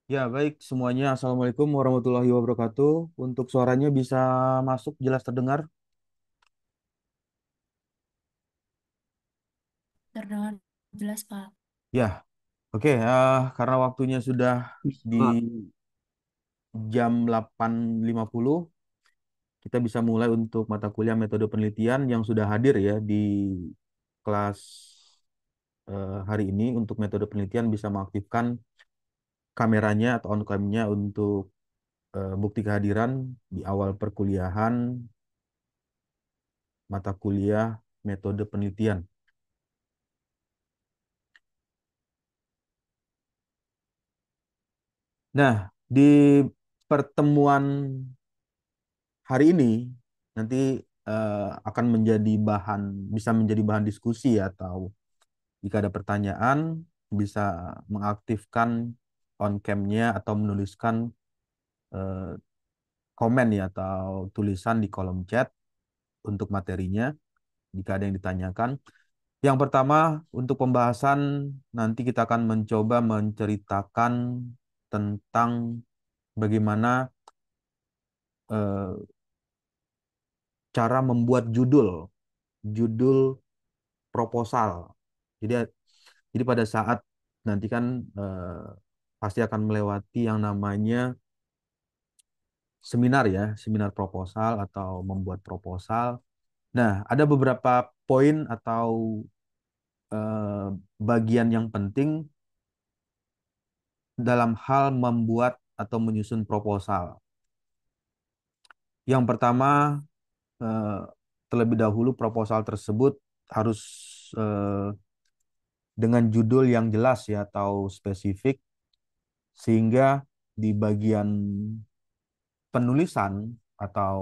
Ya, baik semuanya. Assalamualaikum warahmatullahi wabarakatuh. Untuk suaranya bisa masuk jelas terdengar? Terdengar jelas, Pak. Ya, oke. Karena waktunya sudah di Pak, jam 8.50, kita bisa mulai untuk mata kuliah metode penelitian yang sudah hadir ya di kelas hari ini. Untuk metode penelitian bisa mengaktifkan kameranya atau on cam-nya untuk bukti kehadiran di awal perkuliahan mata kuliah metode penelitian. Nah, di pertemuan hari ini nanti akan menjadi bahan bisa menjadi bahan diskusi atau jika ada pertanyaan bisa mengaktifkan on cam-nya atau menuliskan eh, komen ya atau tulisan di kolom chat untuk materinya jika ada yang ditanyakan. Yang pertama untuk pembahasan nanti kita akan mencoba menceritakan tentang bagaimana eh, cara membuat judul proposal. Jadi jadi pada saat nanti kan pasti akan melewati yang namanya seminar ya, seminar proposal atau membuat proposal. Nah, ada beberapa poin atau eh, bagian yang penting dalam hal membuat atau menyusun proposal. Yang pertama, eh, terlebih dahulu proposal tersebut harus eh, dengan judul yang jelas ya atau spesifik sehingga di bagian penulisan atau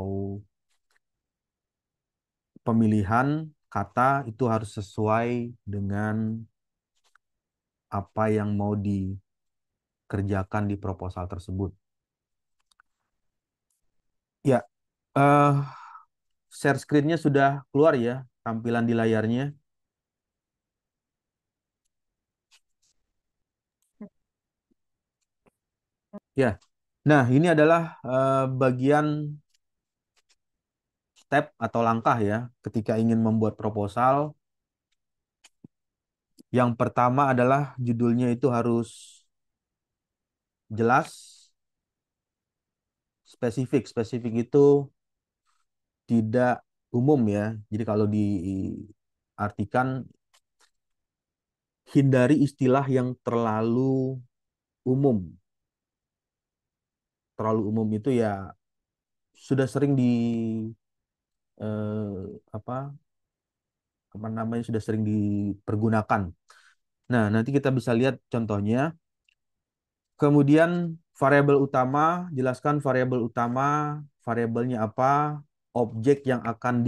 pemilihan kata itu harus sesuai dengan apa yang mau dikerjakan di proposal tersebut. Ya, eh, share screen-nya sudah keluar ya, tampilan di layarnya. Ya, nah ini adalah bagian step atau langkah ya ketika ingin membuat proposal. Yang pertama adalah judulnya itu harus jelas, spesifik. Spesifik itu tidak umum ya. Jadi kalau diartikan hindari istilah yang terlalu umum. Terlalu umum itu ya sudah sering apa apa namanya sudah sering dipergunakan. Nah, nanti kita bisa lihat contohnya. Kemudian variabel utama, jelaskan variabel utama, variabelnya apa, objek yang akan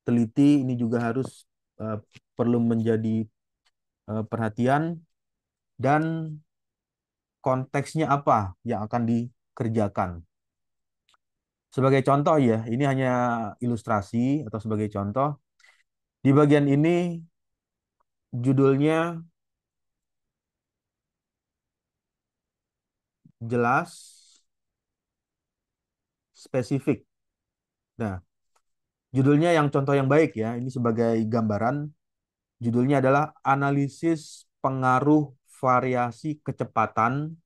diteliti ini juga harus eh, perlu menjadi perhatian dan konteksnya apa yang akan dikerjakan. Sebagai contoh ya, ini hanya ilustrasi atau sebagai contoh. Di bagian ini judulnya jelas, spesifik. Nah, judulnya yang contoh yang baik ya, ini sebagai gambaran. Judulnya adalah analisis pengaruh variasi kecepatan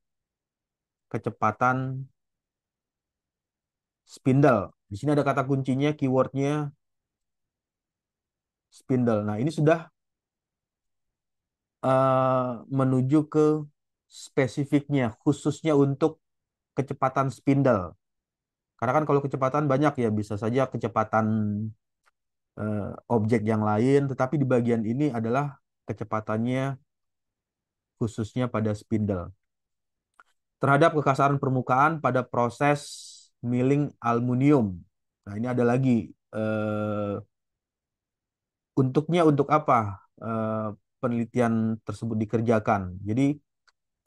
spindle. Di sini ada kata kuncinya, keywordnya spindle. Nah, ini sudah menuju ke spesifiknya, khususnya untuk kecepatan spindle. Karena kan kalau kecepatan banyak ya, bisa saja kecepatan objek yang lain, tetapi di bagian ini adalah kecepatannya khususnya pada spindle. Terhadap kekasaran permukaan pada proses milling aluminium. Nah, ini ada lagi untuknya untuk apa eh, penelitian tersebut dikerjakan. Jadi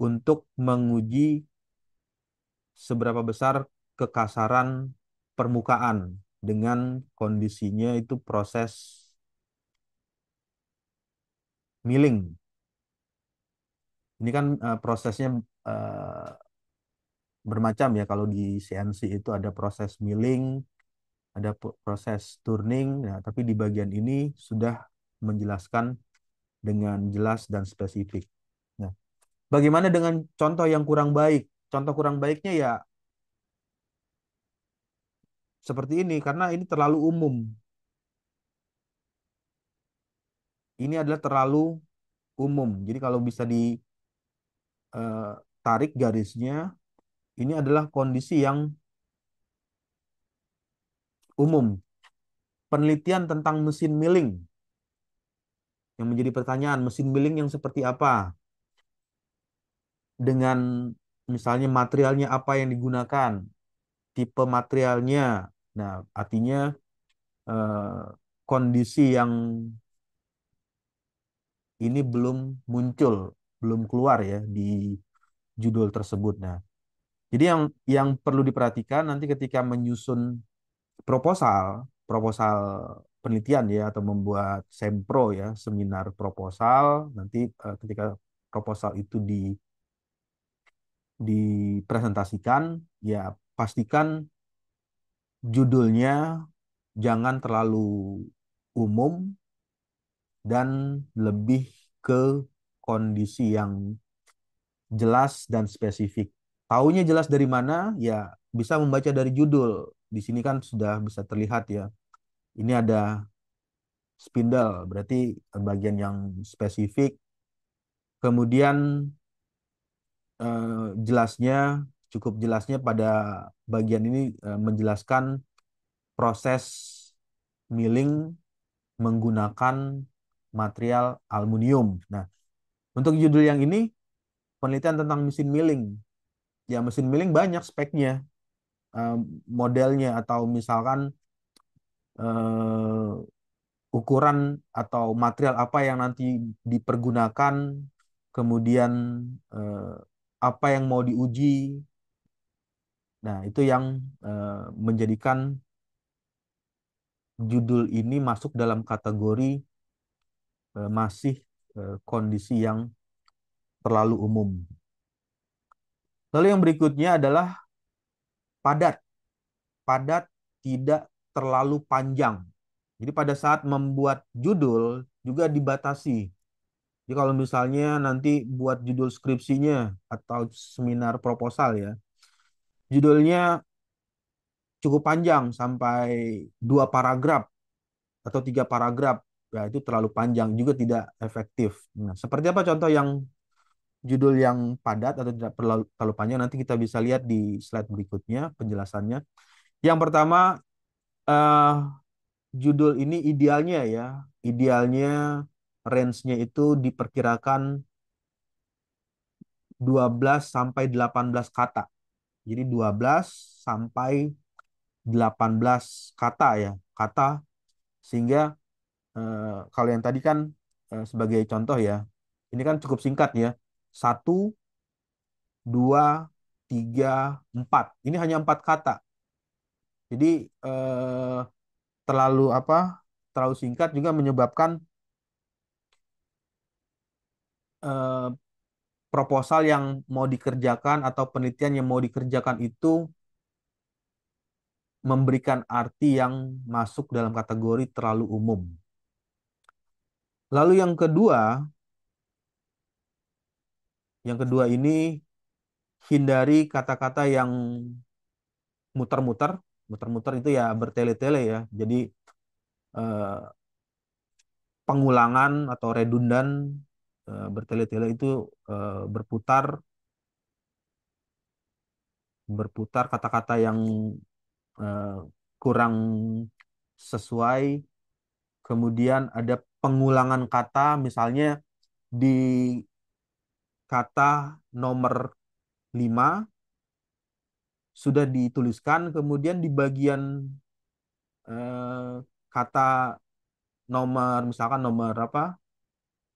untuk menguji seberapa besar kekasaran permukaan dengan kondisinya itu proses milling. Ini kan prosesnya eh, bermacam ya. Kalau di CNC itu ada proses milling, ada proses turning. Nah, tapi di bagian ini sudah menjelaskan dengan jelas dan spesifik. Nah, bagaimana dengan contoh yang kurang baik? Contoh kurang baiknya ya seperti ini, karena ini terlalu umum. Ini adalah terlalu umum. Jadi kalau bisa ditarik garisnya, ini adalah kondisi yang umum. Penelitian tentang mesin milling yang menjadi pertanyaan, mesin milling yang seperti apa? Dengan misalnya materialnya apa yang digunakan, tipe materialnya. Nah, artinya eh, kondisi yang ini belum muncul, belum keluar ya di judul tersebut. Nah, jadi yang perlu diperhatikan nanti ketika menyusun proposal, proposal penelitian ya atau membuat sempro ya, seminar proposal, nanti ketika proposal itu dipresentasikan, ya pastikan judulnya jangan terlalu umum dan lebih ke kondisi yang jelas dan spesifik. Taunya jelas dari mana? Ya bisa membaca dari judul. Di sini kan sudah bisa terlihat ya. Ini ada spindle, berarti bagian yang spesifik. Kemudian jelasnya, cukup jelasnya pada bagian ini menjelaskan proses milling menggunakan material aluminium. Nah, untuk judul yang ini penelitian tentang mesin milling. Ya, mesin milling banyak speknya, eh, modelnya atau misalkan eh, ukuran atau material apa yang nanti dipergunakan, kemudian eh, apa yang mau diuji. Nah, itu yang menjadikan judul ini masuk dalam kategori masih kondisi yang terlalu umum. Lalu yang berikutnya adalah padat. Padat, tidak terlalu panjang. Jadi pada saat membuat judul juga dibatasi. Jadi kalau misalnya nanti buat judul skripsinya atau seminar proposal ya, judulnya cukup panjang sampai 2 paragraf atau 3 paragraf, ya itu terlalu panjang juga tidak efektif. Nah, seperti apa contoh yang judul yang padat atau tidak terlalu panjang? Nanti kita bisa lihat di slide berikutnya penjelasannya. Yang pertama, eh, judul ini idealnya ya, idealnya range-nya itu diperkirakan 12 sampai 18 kata. Jadi 12 sampai 18 kata ya, kata, sehingga kalau yang tadi kan sebagai contoh ya, ini kan cukup singkat ya. Satu, dua, tiga, empat. Ini hanya 4 kata. Jadi eh, terlalu apa? Terlalu singkat juga menyebabkan eh, proposal yang mau dikerjakan atau penelitian yang mau dikerjakan itu memberikan arti yang masuk dalam kategori terlalu umum. Lalu yang kedua ini hindari kata-kata yang muter-muter. Muter-muter itu ya bertele-tele ya. Jadi eh, pengulangan atau redundan, bertele-tele itu berputar berputar kata-kata yang eh, kurang sesuai. Kemudian ada pengulangan kata, misalnya di kata nomor 5 sudah dituliskan, kemudian di bagian kata nomor, misalkan nomor apa,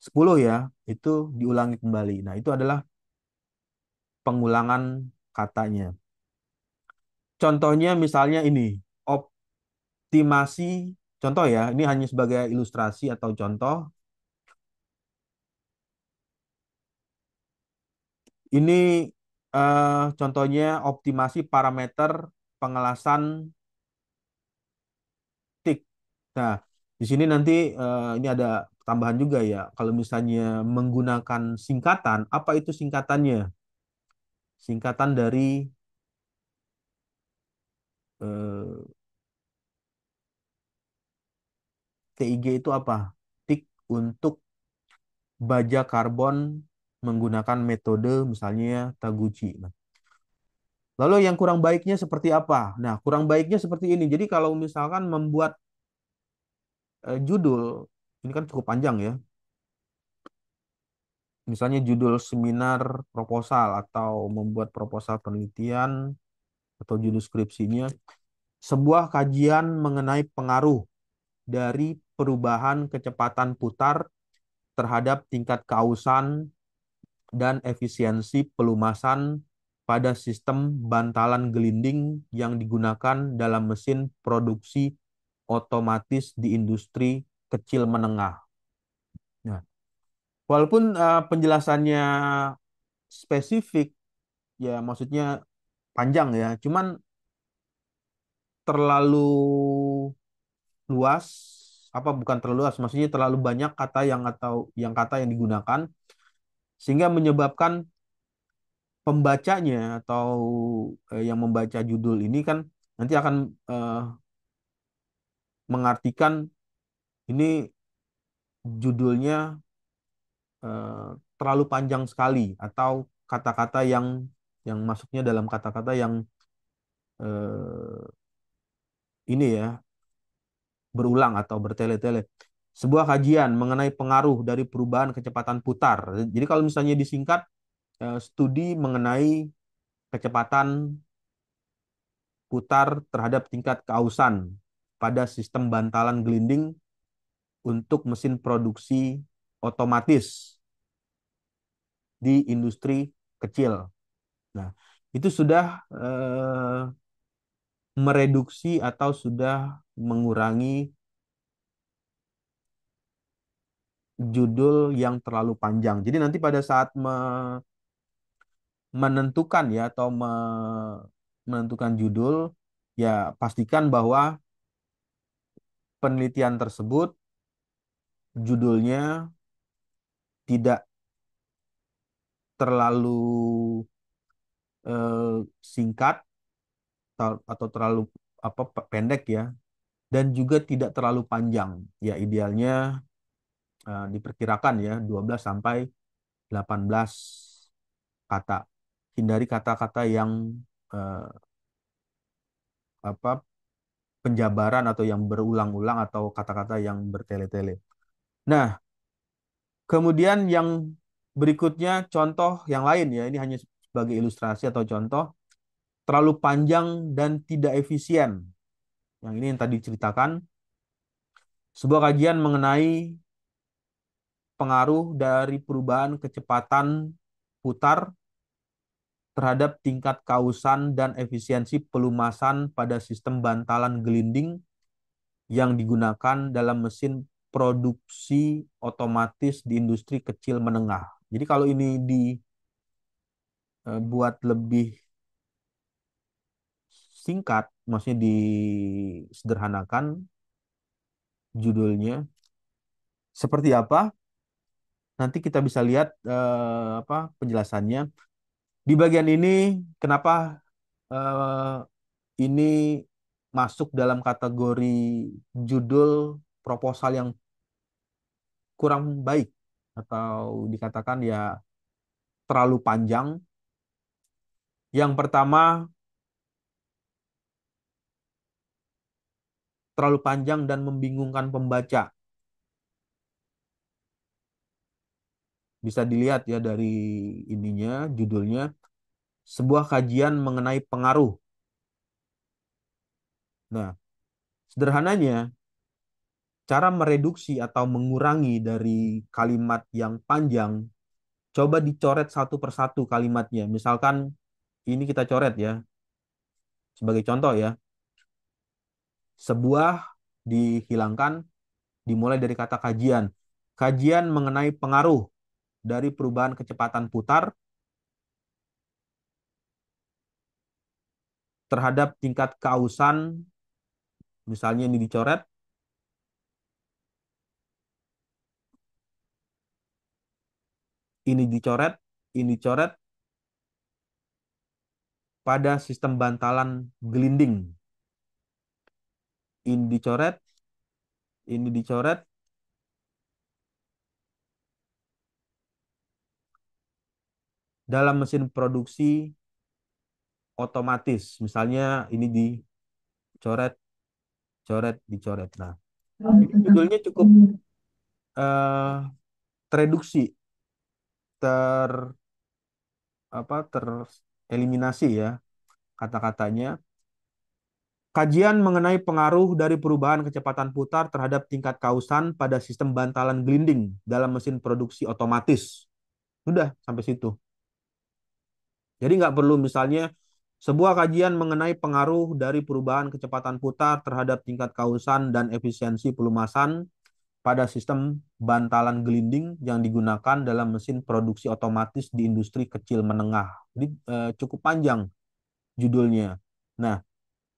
10 ya, itu diulangi kembali. Nah, itu adalah pengulangan katanya. Contohnya misalnya ini, optimasi, contoh ya, ini hanya sebagai ilustrasi atau contoh. Ini Contohnya optimasi parameter pengelasan tik. Nah, di sini nanti ini ada tambahan juga ya. Kalau misalnya menggunakan singkatan, apa itu singkatannya? Singkatan dari eh, TIG itu apa? Tik untuk baja karbon menggunakan metode misalnya Taguchi. Nah, lalu yang kurang baiknya seperti apa? Nah, kurang baiknya seperti ini. Jadi kalau misalkan membuat judul, ini kan cukup panjang ya. Misalnya judul seminar proposal atau membuat proposal penelitian atau judul skripsinya, sebuah kajian mengenai pengaruh dari perubahan kecepatan putar terhadap tingkat keausan dan efisiensi pelumasan pada sistem bantalan gelinding yang digunakan dalam mesin produksi otomatis di industri kecil menengah. Nah, walaupun penjelasannya spesifik, ya maksudnya panjang ya, cuman terlalu luas, apa bukan terlalu luas, maksudnya terlalu banyak kata yang atau yang kata yang digunakan sehingga menyebabkan pembacanya atau yang membaca judul ini kan nanti akan eh, mengartikan ini judulnya eh, terlalu panjang sekali atau kata-kata yang masuknya dalam kata-kata yang eh, ini ya berulang atau bertele-tele. Sebuah kajian mengenai pengaruh dari perubahan kecepatan putar. Jadi kalau misalnya disingkat studi mengenai kecepatan putar terhadap tingkat keausan pada sistem bantalan gelinding untuk mesin produksi otomatis di industri kecil. Nah, itu sudah mereduksi atau sudah mengurangi judul yang terlalu panjang. Jadi nanti pada saat menentukan ya atau menentukan judul, ya pastikan bahwa penelitian tersebut judulnya tidak terlalu singkat atau terlalu apa pendek ya dan juga tidak terlalu panjang. Ya idealnya diperkirakan ya 12 sampai 18 kata. Hindari kata-kata yang eh, apa penjabaran atau yang berulang-ulang atau kata-kata yang bertele-tele. Nah, kemudian yang berikutnya contoh yang lain ya, ini hanya sebagai ilustrasi atau contoh, terlalu panjang dan tidak efisien. Yang ini yang tadi ceritakan, sebuah kajian mengenai pengaruh dari perubahan kecepatan putar terhadap tingkat kausan dan efisiensi pelumasan pada sistem bantalan gelinding yang digunakan dalam mesin produksi otomatis di industri kecil menengah. Jadi kalau ini dibuat lebih singkat, maksudnya disederhanakan judulnya seperti apa? Nanti kita bisa lihat apa penjelasannya. Di bagian ini kenapa eh, ini masuk dalam kategori judul proposal yang kurang baik atau dikatakan ya terlalu panjang. Yang pertama, terlalu panjang dan membingungkan pembaca. Bisa dilihat ya dari ininya, judulnya, sebuah kajian mengenai pengaruh. Nah, sederhananya, cara mereduksi atau mengurangi dari kalimat yang panjang, coba dicoret satu persatu kalimatnya. Misalkan ini kita coret ya, sebagai contoh ya, sebuah dihilangkan, dimulai dari kata kajian. Kajian mengenai pengaruh dari perubahan kecepatan putar terhadap tingkat keausan, misalnya ini dicoret, ini dicoret, ini dicoret pada sistem bantalan gelinding. Ini dicoret, ini dicoret dalam mesin produksi otomatis. Misalnya ini dicoret, coret, dicoret. Nah, ini judulnya cukup tereduksi, ter tereliminasi ya kata-katanya. Kajian mengenai pengaruh dari perubahan kecepatan putar terhadap tingkat kausan pada sistem bantalan gelinding dalam mesin produksi otomatis. Udah sampai situ. Jadi nggak perlu misalnya sebuah kajian mengenai pengaruh dari perubahan kecepatan putar terhadap tingkat kausan dan efisiensi pelumasan pada sistem bantalan gelinding yang digunakan dalam mesin produksi otomatis di industri kecil menengah. Jadi cukup panjang judulnya. Nah,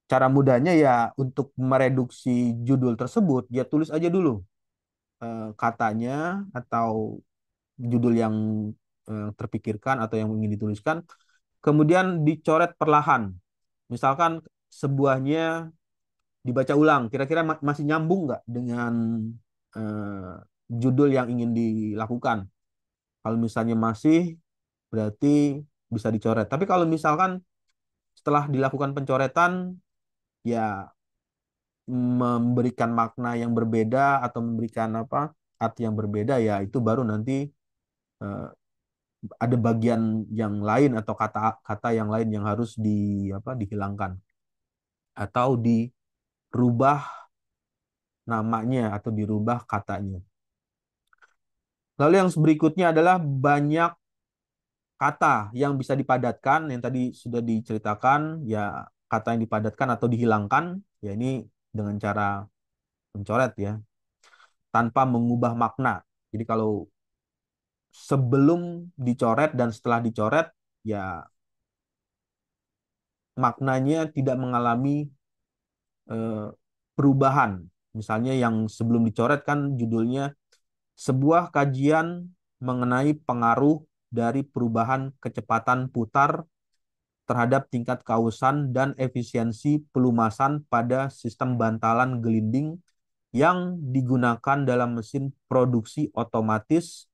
cara mudahnya ya untuk mereduksi judul tersebut, ya tulis aja dulu katanya atau judul yang terpikirkan atau yang ingin dituliskan, kemudian dicoret perlahan. Misalkan sebuahnya dibaca ulang, kira-kira masih nyambung nggak dengan eh, judul yang ingin dilakukan. Kalau misalnya masih, berarti bisa dicoret. Tapi kalau misalkan setelah dilakukan pencoretan, ya memberikan makna yang berbeda atau memberikan apa arti yang berbeda, ya itu baru nanti eh, ada bagian yang lain atau kata-kata yang lain yang harus dihilangkan atau dirubah namanya atau dirubah katanya. Lalu yang berikutnya adalah banyak kata yang bisa dipadatkan, yang tadi sudah diceritakan, ya kata yang dipadatkan atau dihilangkan, ya ini dengan cara mencoret ya, tanpa mengubah makna. Jadi kalau sebelum dicoret dan setelah dicoret, ya maknanya tidak mengalami eh, perubahan. Misalnya yang sebelum dicoret kan judulnya sebuah kajian mengenai pengaruh dari perubahan kecepatan putar terhadap tingkat kausan dan efisiensi pelumasan pada sistem bantalan gelinding yang digunakan dalam mesin produksi otomatis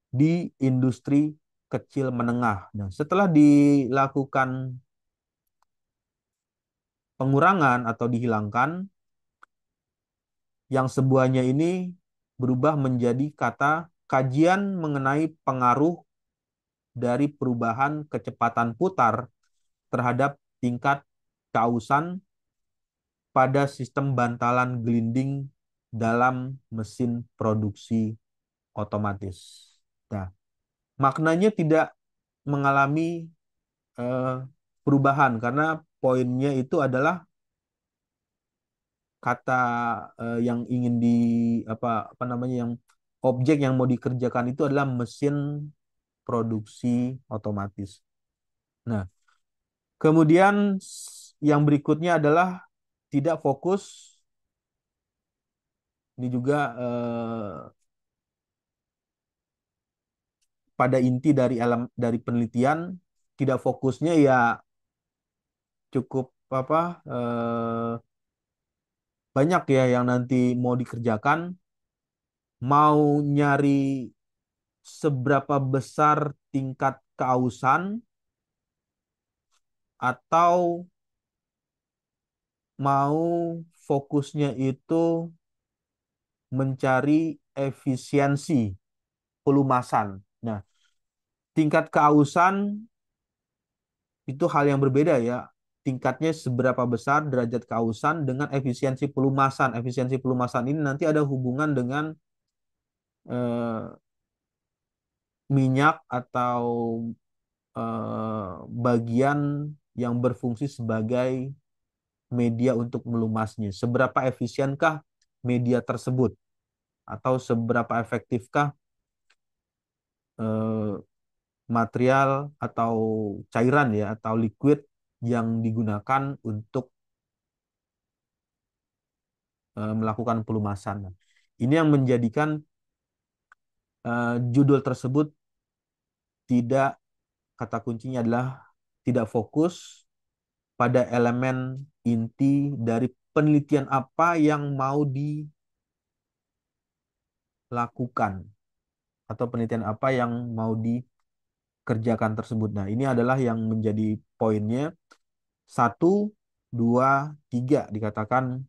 di industri kecil menengah. Nah, setelah dilakukan pengurangan atau dihilangkan, yang sebuahnya ini berubah menjadi kata kajian mengenai pengaruh dari perubahan kecepatan putar terhadap tingkat kausan pada sistem bantalan gelinding dalam mesin produksi otomatis. Nah, maknanya tidak mengalami eh, perubahan karena poinnya itu adalah kata yang ingin apa namanya yang objek yang mau dikerjakan itu adalah mesin produksi otomatis. Nah, kemudian yang berikutnya adalah tidak fokus. Ini juga pada inti dari dari penelitian, tidak fokusnya ya cukup banyak ya yang nanti mau dikerjakan, mau nyari seberapa besar tingkat keausan atau mau fokusnya itu mencari efisiensi pelumasan. Nah, tingkat keausan itu hal yang berbeda ya. Tingkatnya seberapa besar derajat keausan dengan efisiensi pelumasan. Efisiensi pelumasan ini nanti ada hubungan dengan eh, minyak atau bagian yang berfungsi sebagai media untuk melumasnya. Seberapa efisienkah media tersebut? Atau seberapa efektifkah eh, material atau cairan ya atau liquid yang digunakan untuk melakukan pelumasan. Ini yang menjadikan judul tersebut tidak, kata kuncinya adalah tidak fokus pada elemen inti dari penelitian apa yang mau dilakukan atau penelitian apa yang mau dikerjakan tersebut. Nah, ini adalah yang menjadi poinnya. Satu, dua, tiga dikatakan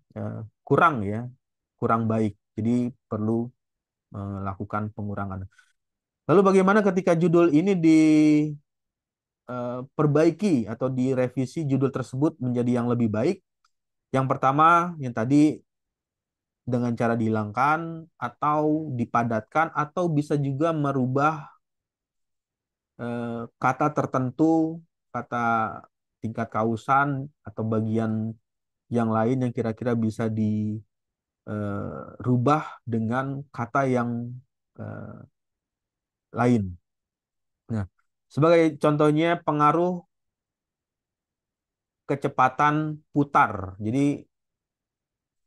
kurang ya, kurang baik. Jadi perlu melakukan pengurangan. Lalu bagaimana ketika judul ini diperbaiki atau direvisi judul tersebut menjadi yang lebih baik? Yang pertama, yang tadi dengan cara dihilangkan atau dipadatkan atau bisa juga merubah kata tertentu, kata tingkat kausan atau bagian yang lain yang kira-kira bisa dirubah dengan kata yang eh, lain. Nah, sebagai contohnya pengaruh kecepatan putar. Jadi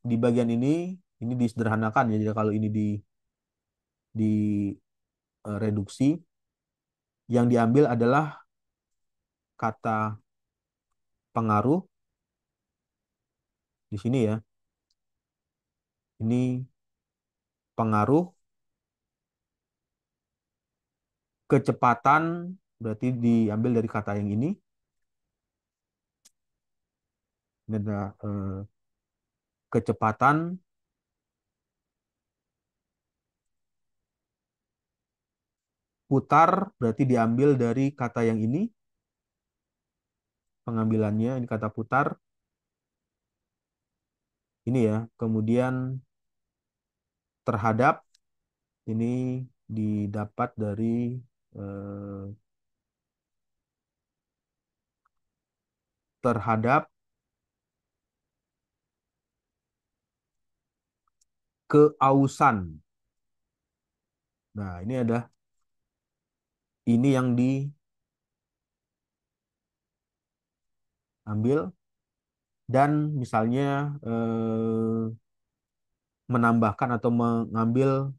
di bagian ini disederhanakan ya. Jadi kalau ini di reduksi, yang diambil adalah kata pengaruh di sini ya. Ini pengaruh kecepatan berarti diambil dari kata yang ini. Ini adalah kecepatan putar berarti diambil dari kata yang ini. Pengambilannya ini kata putar ini ya. Kemudian terhadap ini didapat dari eh, terhadap keausan. Nah, ini yang diambil dan misalnya menambahkan atau mengambil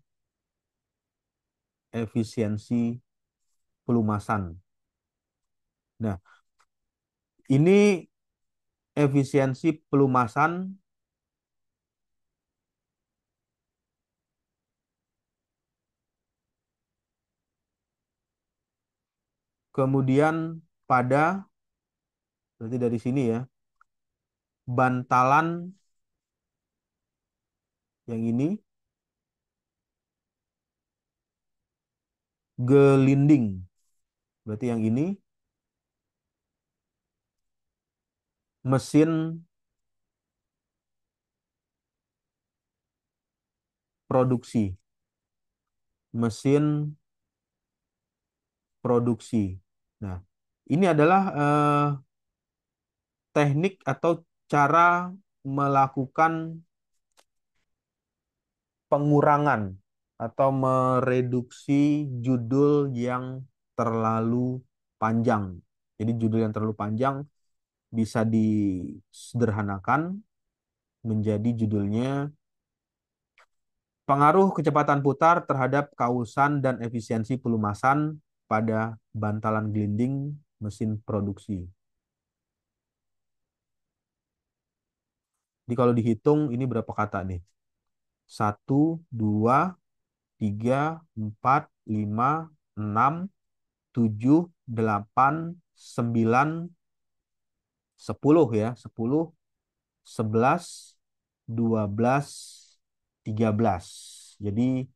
efisiensi pelumasan. Nah, ini efisiensi pelumasan kemudian pada berarti dari sini ya, bantalan yang ini gelinding. Berarti yang ini mesin produksi. Mesin produksi. Nah, ini adalah teknik atau cara melakukan pengurangan atau mereduksi judul yang terlalu panjang. Jadi judul yang terlalu panjang bisa disederhanakan menjadi judulnya pengaruh kecepatan putar terhadap kausan dan efisiensi pelumasan pada bantalan gelinding mesin produksi. Jadi kalau dihitung ini berapa kata nih? Satu, dua, tiga, empat, lima, enam, tujuh, delapan, sembilan, 10 ya. 10, 11, 12, 13. Jadi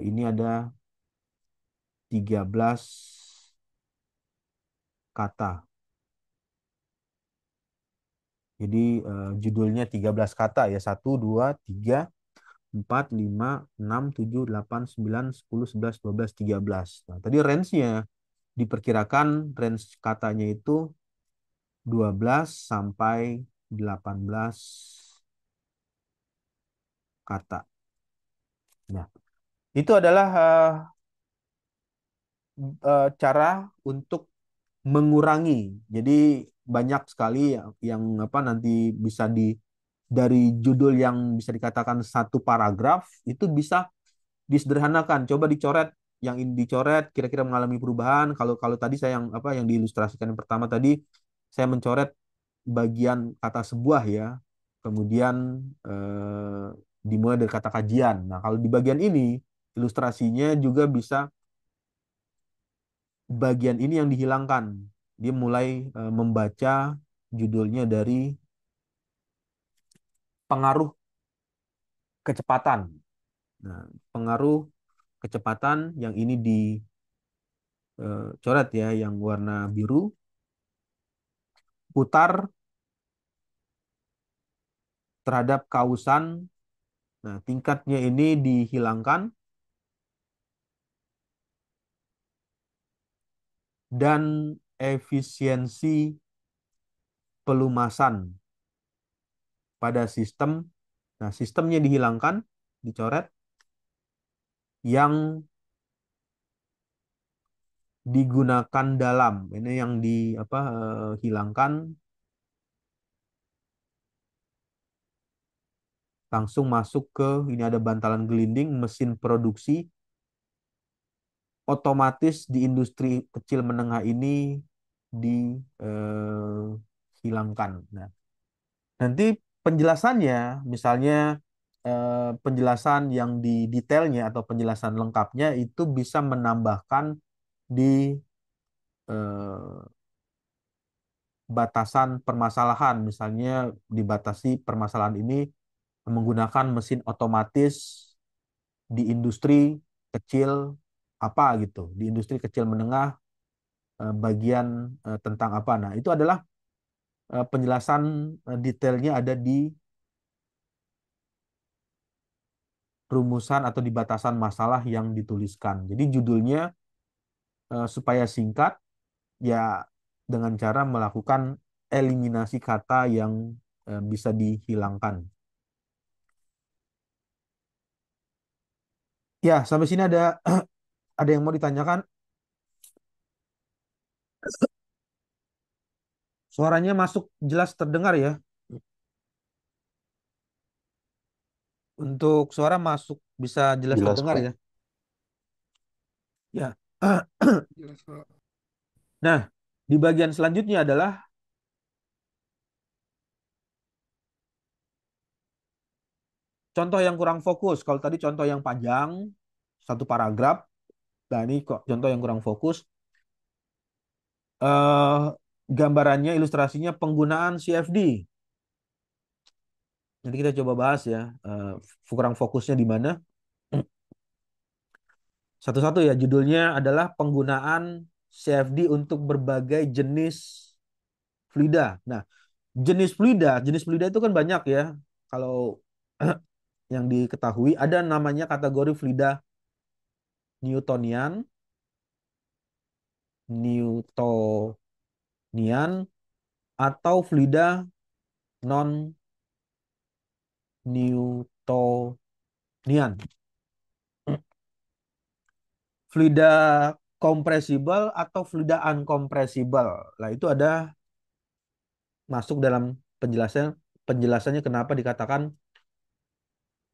ini ada 13 kata. Jadi judulnya 13 kata ya. Satu, 2, 3, 4, 5, 6, 7, 8, 9, 10, 11, 12, 13. Nah, tadi range-nya diperkirakan range katanya itu 12 sampai 18 kata. Nah, itu adalah cara untuk mengurangi. Jadi banyak sekali yang apa nanti bisa dari judul yang bisa dikatakan satu paragraf itu bisa disederhanakan. Coba dicoret, yang ini dicoret kira-kira mengalami perubahan. Kalau kalau tadi saya yang apa yang diilustrasikan yang pertama tadi saya mencoret bagian kata sebuah ya. Kemudian eh, dimulai dari kata kajian. Nah, kalau di bagian ini ilustrasinya juga bisa bagian ini yang dihilangkan. Dia mulai membaca judulnya dari pengaruh kecepatan. Nah, pengaruh kecepatan yang ini dicoret ya, yang warna biru, putar terhadap kausan. Nah, tingkatnya ini dihilangkan dan efisiensi pelumasan pada sistem. Nah, sistemnya dihilangkan, dicoret, yang digunakan dalam. Ini yang di apa hilangkan, langsung masuk ke ini ada bantalan gelinding mesin produksi otomatis di industri kecil menengah ini dihilangkan. Nah, nanti penjelasannya, misalnya penjelasan yang di detailnya atau penjelasan lengkapnya itu bisa menambahkan di eh, batasan permasalahan, misalnya dibatasi permasalahan ini menggunakan mesin otomatis di industri kecil apa gitu, di industri kecil menengah bagian tentang apa. Nah, itu adalah penjelasan detailnya ada di rumusan atau di batasan masalah yang dituliskan. Jadi judulnya supaya singkat ya dengan cara melakukan eliminasi kata yang bisa dihilangkan. Ya, sampai sini ada ada yang mau ditanyakan? Suaranya masuk jelas terdengar ya. Untuk suara masuk bisa jelas Jelas, terdengar Pak. ya. Ya. Nah, di bagian selanjutnya adalah contoh yang kurang fokus. Kalau tadi contoh yang panjang, satu paragraf. Nah, ini kok contoh yang kurang fokus. Eh, gambarannya, ilustrasinya penggunaan CFD. Nanti kita coba bahas ya. Kurang fokusnya di mana. Satu-satu ya, judulnya adalah penggunaan CFD untuk berbagai jenis fluida. Nah, jenis fluida itu kan banyak ya. Kalau yang diketahui ada namanya kategori fluida Newtonian, Newtonian atau fluida non Newtonian. Fluida compressible atau fluida uncompressible. Nah, itu ada masuk dalam penjelasannya kenapa dikatakan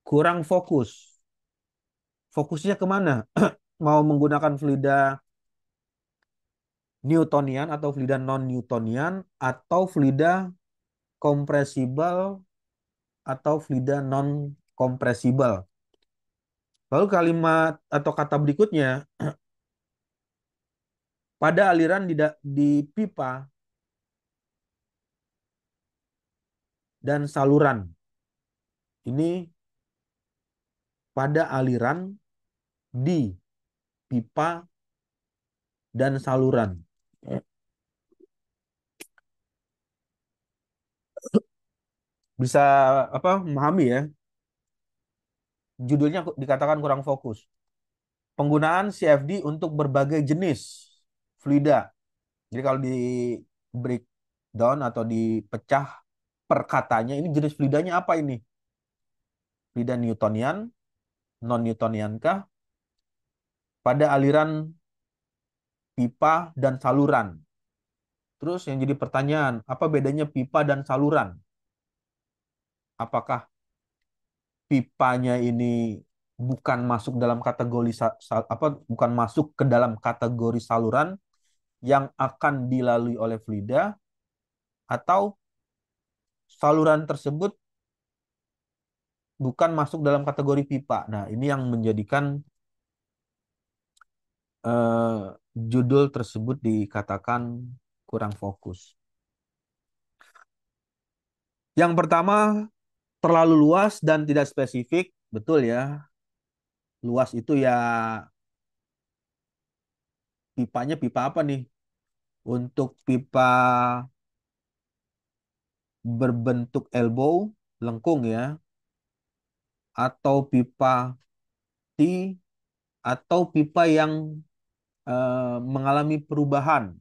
kurang fokus. Fokusnya kemana? Mau menggunakan fluida Newtonian atau fluida non Newtonian atau fluida compressible atau fluida non compressible. Lalu kalimat atau kata berikutnya, pada aliran di pipa dan saluran. Ini pada aliran di pipa dan saluran. Bisa apa memahami ya? Judulnya dikatakan kurang fokus. Penggunaan CFD untuk berbagai jenis fluida. Jadi kalau di breakdown atau dipecah per katanya, ini jenis fluidanya apa ini? Fluida Newtonian, non Newtonian kah? Pada aliran pipa dan saluran. Terus yang jadi pertanyaan, apa bedanya pipa dan saluran? Apakah pipanya ini bukan masuk dalam kategori bukan masuk ke dalam kategori saluran yang akan dilalui oleh fluida, atau saluran tersebut bukan masuk dalam kategori pipa. Nah, ini yang menjadikan eh, judul tersebut dikatakan kurang fokus. Yang pertama, terlalu luas dan tidak spesifik. Betul ya. Luas itu ya pipanya pipa apa nih? Untuk pipa berbentuk elbow, lengkung ya, atau pipa T, atau pipa yang mengalami perubahan.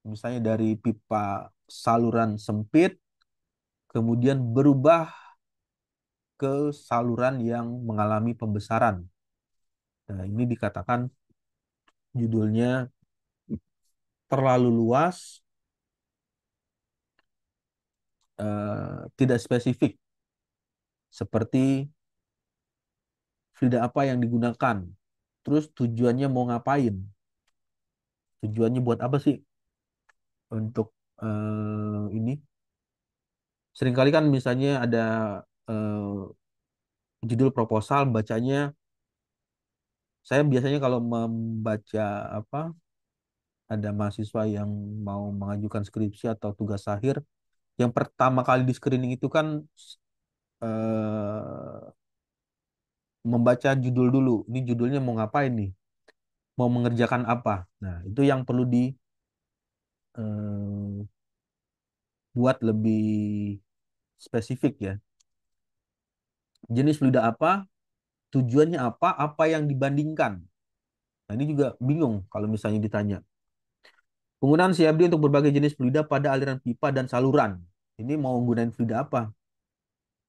Misalnya dari pipa saluran sempit, kemudian berubah ke saluran yang mengalami pembesaran. Nah, ini dikatakan judulnya terlalu luas, tidak spesifik, seperti fluida apa yang digunakan, terus tujuannya mau ngapain, tujuannya buat apa sih untuk ini. Seringkali kan misalnya ada judul proposal, bacanya, saya biasanya kalau membaca apa, ada mahasiswa yang mau mengajukan skripsi atau tugas akhir, yang pertama kali di screening itu kan eh, membaca judul dulu. Ini judulnya mau ngapain nih? Mau mengerjakan apa? Nah, itu yang perlu dibuat lebih spesifik ya. Jenis fluida apa? Tujuannya apa? Apa yang dibandingkan? Nah, ini juga bingung kalau misalnya ditanya. Penggunaan CFD untuk berbagai jenis fluida pada aliran pipa dan saluran. Ini mau gunain fluida apa?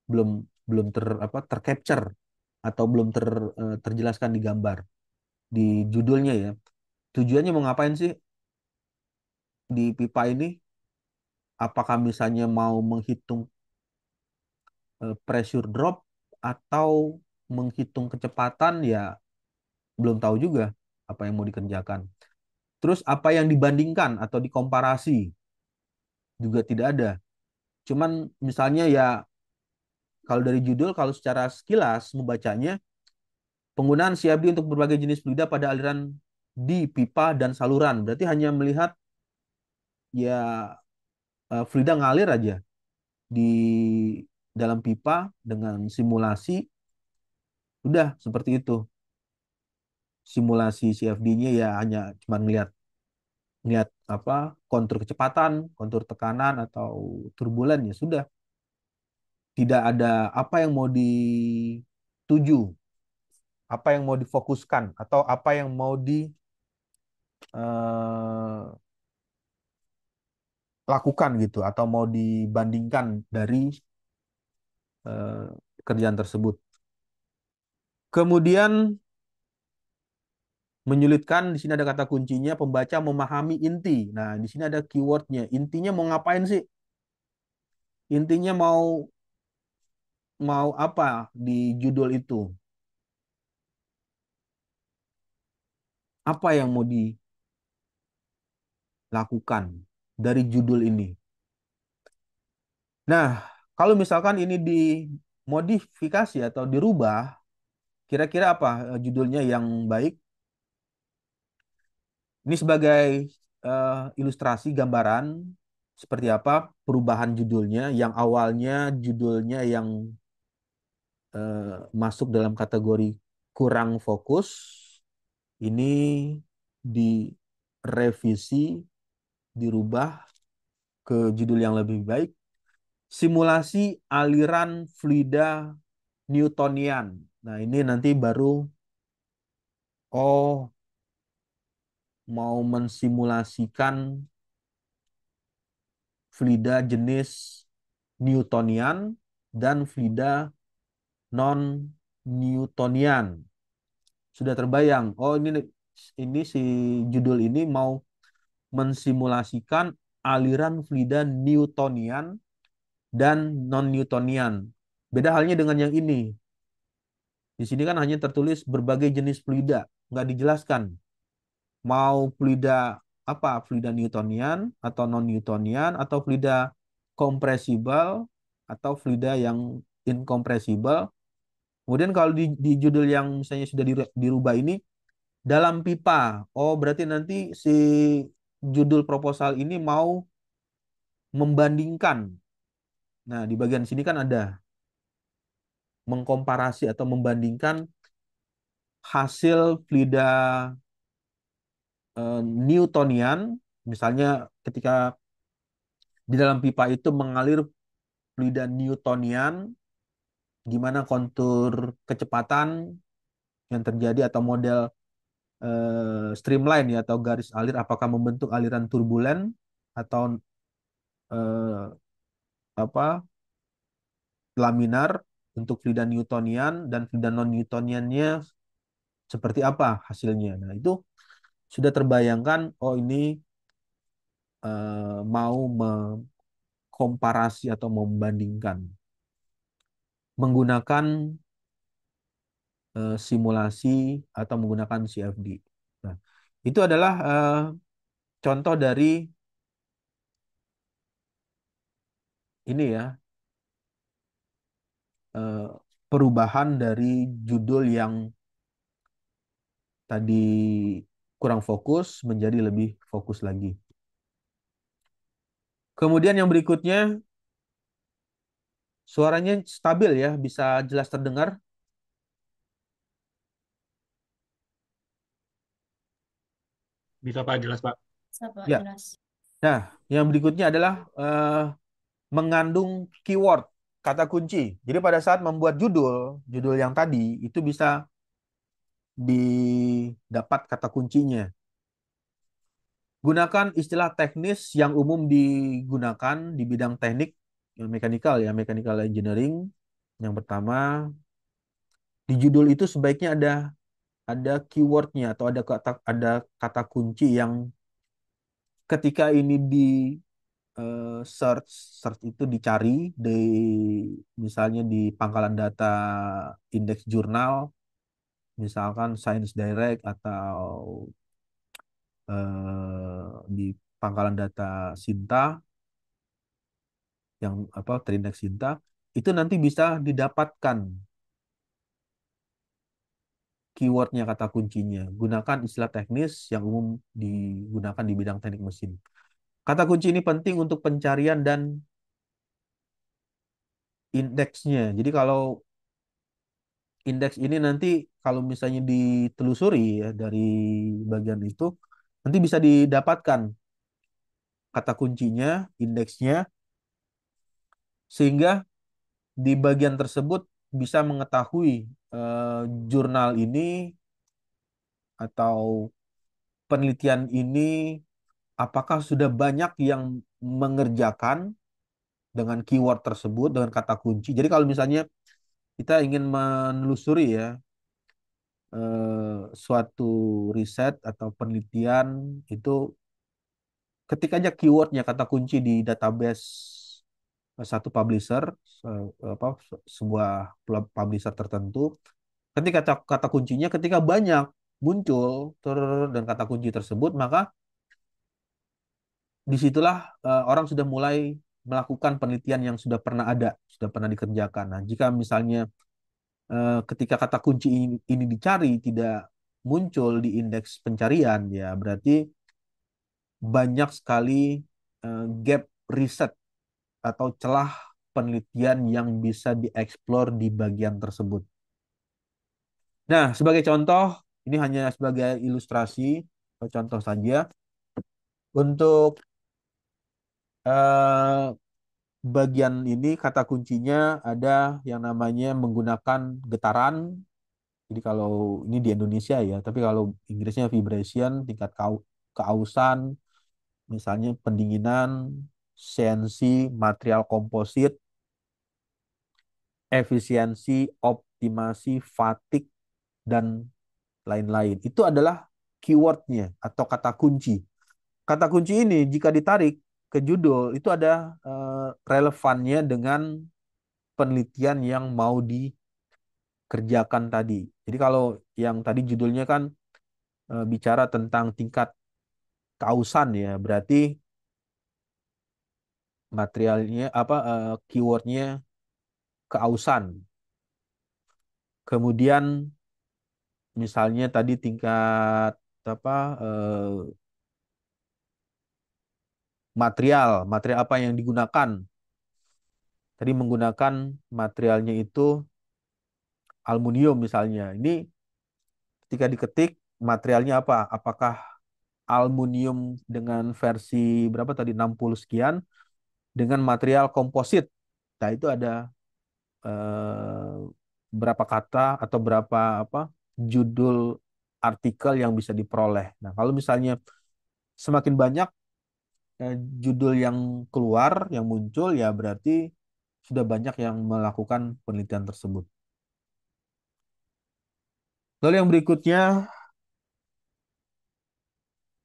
Belum belum tercapture atau belum terjelaskan di gambar di judulnya ya. Tujuannya mau ngapain sih di pipa ini? Apakah misalnya mau menghitung pressure drop atau menghitung kecepatan, ya belum tahu juga apa yang mau dikerjakan. Terus apa yang dibandingkan atau dikomparasi juga tidak ada. Cuman misalnya ya, kalau dari judul, kalau secara sekilas membacanya, penggunaan CFD untuk berbagai jenis fluida pada aliran di pipa dan saluran. Berarti hanya melihat ya fluida ngalir aja di dalam pipa dengan simulasi, udah seperti itu. Simulasi CFD-nya ya hanya cuma ngelihat ngelihat apa, kontur kecepatan, kontur tekanan atau turbulen, ya sudah. Tidak ada apa yang mau dituju, apa yang mau difokuskan, atau apa yang mau dilakukan gitu, atau mau dibandingkan dari eh, kerjaan tersebut. Kemudian menyulitkan, di sini ada kata kuncinya, pembaca memahami inti. Nah, di sini ada keywordnya. Intinya mau ngapain sih? Intinya mau mau apa di judul itu? Apa yang mau dilakukan dari judul ini? Nah, kalau misalkan ini dimodifikasi atau dirubah, kira-kira apa judulnya yang baik? Ini sebagai ilustrasi gambaran seperti apa perubahan judulnya, yang awalnya judulnya yang masuk dalam kategori kurang fokus, ini direvisi, dirubah ke judul yang lebih baik, simulasi aliran fluida Newtonian. Nah, ini nanti baru, oh, mau mensimulasikan fluida jenis Newtonian dan fluida non Newtonian. Sudah terbayang. Oh, ini si judul ini mau mensimulasikan aliran fluida Newtonian dan non-Newtonian. Beda halnya dengan yang ini. Di sini kan hanya tertulis berbagai jenis fluida, nggak dijelaskan mau fluida apa, fluida Newtonian atau non-Newtonian atau fluida kompresibel atau fluida yang incompressible. Kemudian kalau di judul yang misalnya sudah dirubah ini dalam pipa. Oh, berarti nanti si judul proposal ini mau membandingkan. Nah, di bagian sini kan ada mengkomparasi atau membandingkan hasil fluida Newtonian, misalnya ketika di dalam pipa itu mengalir fluida Newtonian, gimana kontur kecepatan yang terjadi atau model streamline ya atau garis alir, apakah membentuk aliran turbulen atau eh, apa laminar untuk fluida Newtonian dan fluida non Newtoniannya seperti apa hasilnya. Nah, itu sudah terbayangkan, oh ini mau mengkomparasi atau membandingkan menggunakan simulasi atau menggunakan CFD. Nah, itu adalah contoh dari ini ya, eh, perubahan dari judul yang tadi kurang fokus menjadi lebih fokus lagi. Kemudian yang berikutnya, suaranya stabil ya, bisa jelas terdengar. Bisa Pak, jelas Pak. Siapa Ya. jelas? Nah, yang berikutnya adalah mengandung keyword, kata kunci. Jadi pada saat membuat judul yang tadi itu bisa didapat kata kuncinya. Gunakan istilah teknis yang umum digunakan di bidang teknik, yang mekanikal ya, mechanical engineering. Yang pertama, di judul itu sebaiknya ada keywordnya atau ada kata kunci yang ketika ini di search search itu dicari di misalnya di pangkalan data indeks jurnal, misalkan Science Direct atau di pangkalan data Sinta yang apa terindeks Sinta, itu nanti bisa didapatkan keywordnya, kata kuncinya. Gunakan istilah teknis yang umum digunakan di bidang teknik mesin. Kata kunci ini penting untuk pencarian dan indeksnya. Jadi kalau indeks ini nanti kalau misalnya ditelusuri ya dari bagian itu, nanti bisa didapatkan kata kuncinya, indeksnya, sehingga di bagian tersebut bisa mengetahui eh, jurnal ini atau penelitian ini apakah sudah banyak yang mengerjakan dengan keyword tersebut, dengan kata kunci. Jadi kalau misalnya kita ingin menelusuri ya suatu riset atau penelitian itu, ketik aja keywordnya, kata kunci di database satu publisher, apa sebuah publisher tertentu. Ketika kata kuncinya ketika banyak muncul dan kata kunci tersebut, maka disitulah orang sudah mulai melakukan penelitian yang sudah pernah ada, sudah pernah dikerjakan. Nah, jika misalnya ketika kata kunci ini dicari tidak muncul di indeks pencarian, ya berarti banyak sekali gap riset atau celah penelitian yang bisa dieksplor di bagian tersebut. Nah, sebagai contoh, ini hanya sebagai ilustrasi atau contoh saja untuk eh, bagian ini kata kuncinya ada yang namanya menggunakan getaran. Jadi kalau ini di Indonesia ya, tapi kalau Inggrisnya vibration, tingkat keausan, misalnya pendinginan, CNC, material komposit, efisiensi, optimasi, fatigue, dan lain-lain. Itu adalah keywordnya atau kata kunci. Kata kunci ini jika ditarik ke judul itu ada relevannya dengan penelitian yang mau dikerjakan tadi. Jadi kalau yang tadi judulnya kan bicara tentang tingkat kausan ya, berarti materialnya apa keywordnya keausan. Kemudian misalnya tadi tingkat apa material, material apa yang digunakan. Tadi menggunakan materialnya itu aluminium misalnya. Ini ketika diketik materialnya apa? Apakah aluminium dengan versi berapa tadi 60 sekian dengan material komposit. Nah, itu ada eh, berapa kata atau berapa apa judul artikel yang bisa diperoleh. Nah, kalau misalnya semakin banyak eh, judul yang keluar, yang muncul, ya berarti sudah banyak yang melakukan penelitian tersebut. Lalu yang berikutnya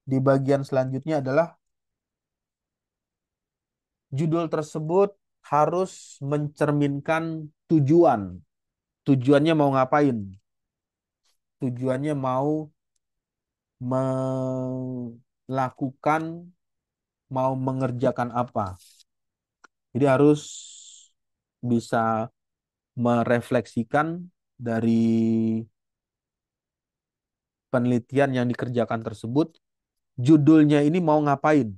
di bagian selanjutnya adalah judul tersebut harus mencerminkan tujuan. Tujuannya mau ngapain? Tujuannya mau melakukan, mau mengerjakan apa. Jadi harus bisa merefleksikan dari penelitian yang dikerjakan tersebut, judulnya ini mau ngapain.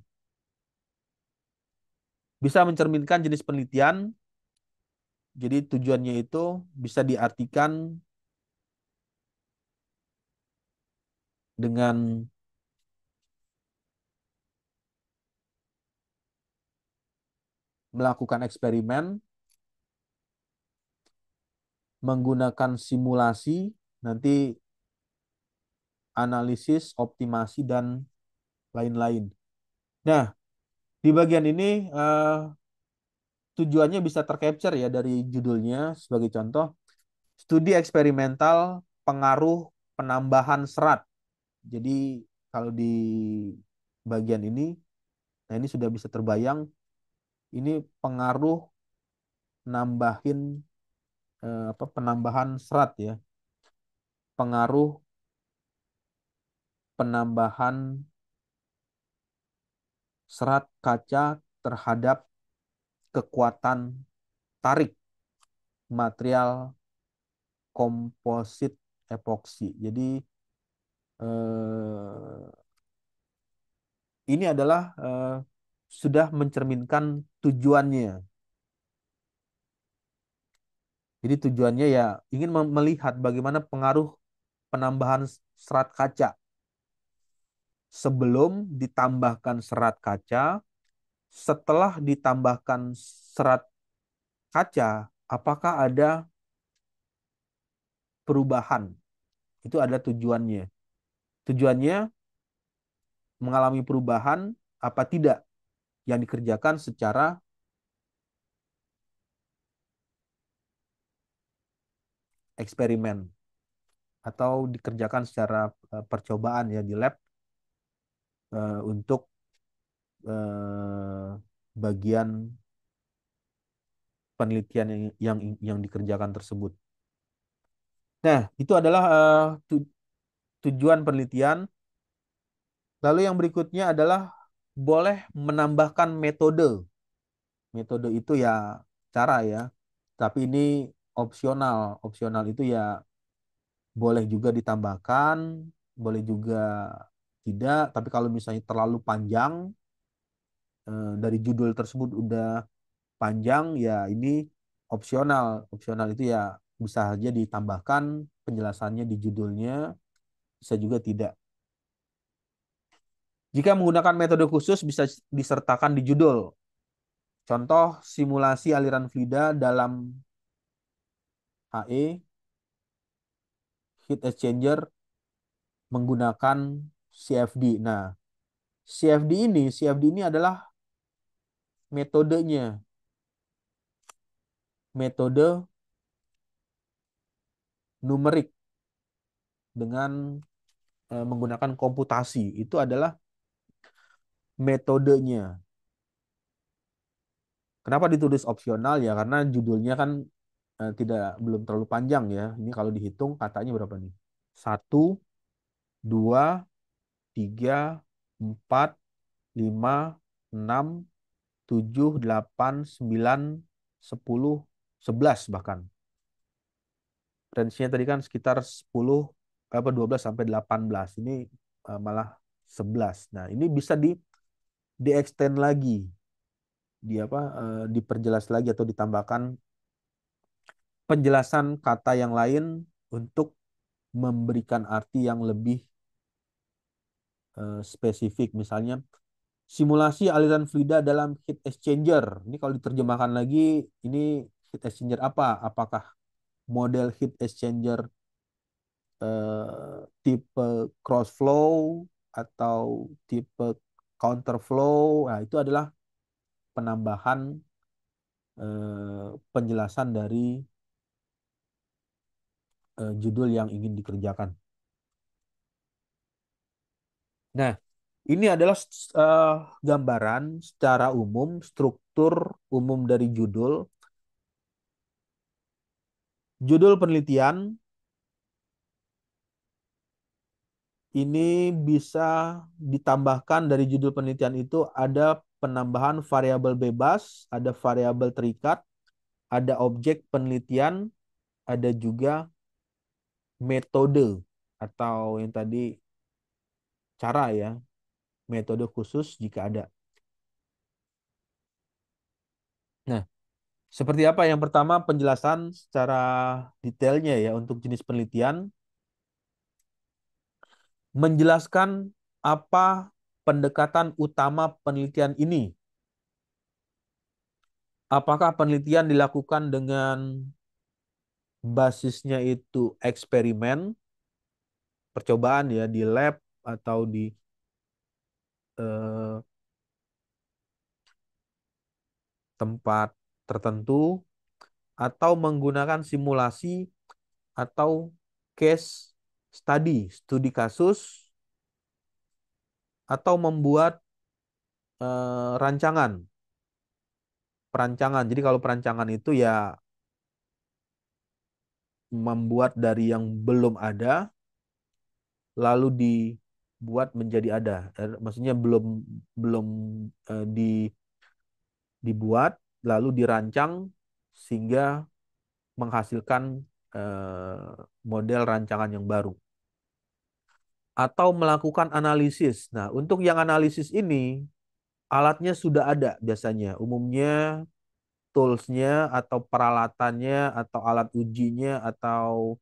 Bisa mencerminkan jenis penelitian, jadi tujuannya itu bisa diartikan dengan melakukan eksperimen, menggunakan simulasi, nanti analisis, optimasi, dan lain-lain. Nah, di bagian ini tujuannya bisa tercapture ya dari judulnya. Sebagai contoh, studi eksperimental pengaruh penambahan serat. Jadi kalau di bagian ini, nah ini sudah bisa terbayang, ini pengaruh nambahin apa penambahan serat ya, pengaruh penambahan serat kaca terhadap kekuatan tarik material komposit epoksi. Jadi eh, ini adalah sudah mencerminkan tujuannya. Jadi tujuannya ya ingin melihat bagaimana pengaruh penambahan serat kaca sebelum ditambahkan serat kaca, setelah ditambahkan serat kaca, apakah ada perubahan? Itu ada tujuannya. Tujuannya mengalami perubahan apa tidak yang dikerjakan secara eksperimen atau dikerjakan secara percobaan ya di lab untuk bagian penelitian yang dikerjakan tersebut. Nah, itu adalah tujuan penelitian. Lalu yang berikutnya adalah boleh menambahkan metode. Metode itu ya cara ya, tapi ini opsional. Opsional itu ya boleh juga ditambahkan, boleh juga tidak. Tapi kalau misalnya terlalu panjang, dari judul tersebut udah panjang, ya ini opsional. Opsional itu ya bisa saja ditambahkan penjelasannya di judulnya, bisa juga tidak. Jika menggunakan metode khusus bisa disertakan di judul. Contoh simulasi aliran fluida dalam HE, heat exchanger menggunakan CFD. Nah, CFD ini adalah metodenya. Metode numerik dengan menggunakan komputasi. Itu adalah metodenya. Kenapa ditulis opsional ya? Karena judulnya kan belum terlalu panjang ya. Ini kalau dihitung katanya berapa nih? 1, 2, 3, 4, 5, 6, 7, 8, 9, 10, 11 bahkan. Range-nya tadi kan sekitar 12 sampai 18. Ini malah 11. Nah, ini bisa di-extend lagi, diperjelas lagi atau ditambahkan penjelasan kata yang lain untuk memberikan arti yang lebih spesifik. Misalnya simulasi aliran fluida dalam heat exchanger. Ini kalau diterjemahkan lagi, ini heat exchanger apa? Apakah model heat exchanger tipe cross flow atau tipe counter flow? Nah, itu adalah penambahan penjelasan dari judul yang ingin dikerjakan. Nah, ini adalah gambaran secara umum, struktur umum dari judul. Judul penelitian ini bisa ditambahkan dari judul penelitian itu ada penambahan variabel bebas, ada variabel terikat, ada objek penelitian, ada juga metode atau yang tadi cara ya, metode khusus jika ada. Nah, seperti apa? Yang pertama penjelasan secara detailnya ya untuk jenis penelitian, menjelaskan apa pendekatan utama penelitian ini. Apakah penelitian dilakukan dengan basisnya itu eksperimen, percobaan ya di lab atau di eh, tempat tertentu, atau menggunakan simulasi atau case study, studi kasus, atau membuat rancangan, perancangan. Jadi kalau perancangan itu ya membuat dari yang belum ada lalu dibuat menjadi ada. Maksudnya belum belum dibuat lalu dirancang sehingga menghasilkan model rancangan yang baru. Atau melakukan analisis. Nah, untuk yang analisis ini alatnya sudah ada biasanya. Umumnya tools-nya atau peralatannya atau alat ujinya atau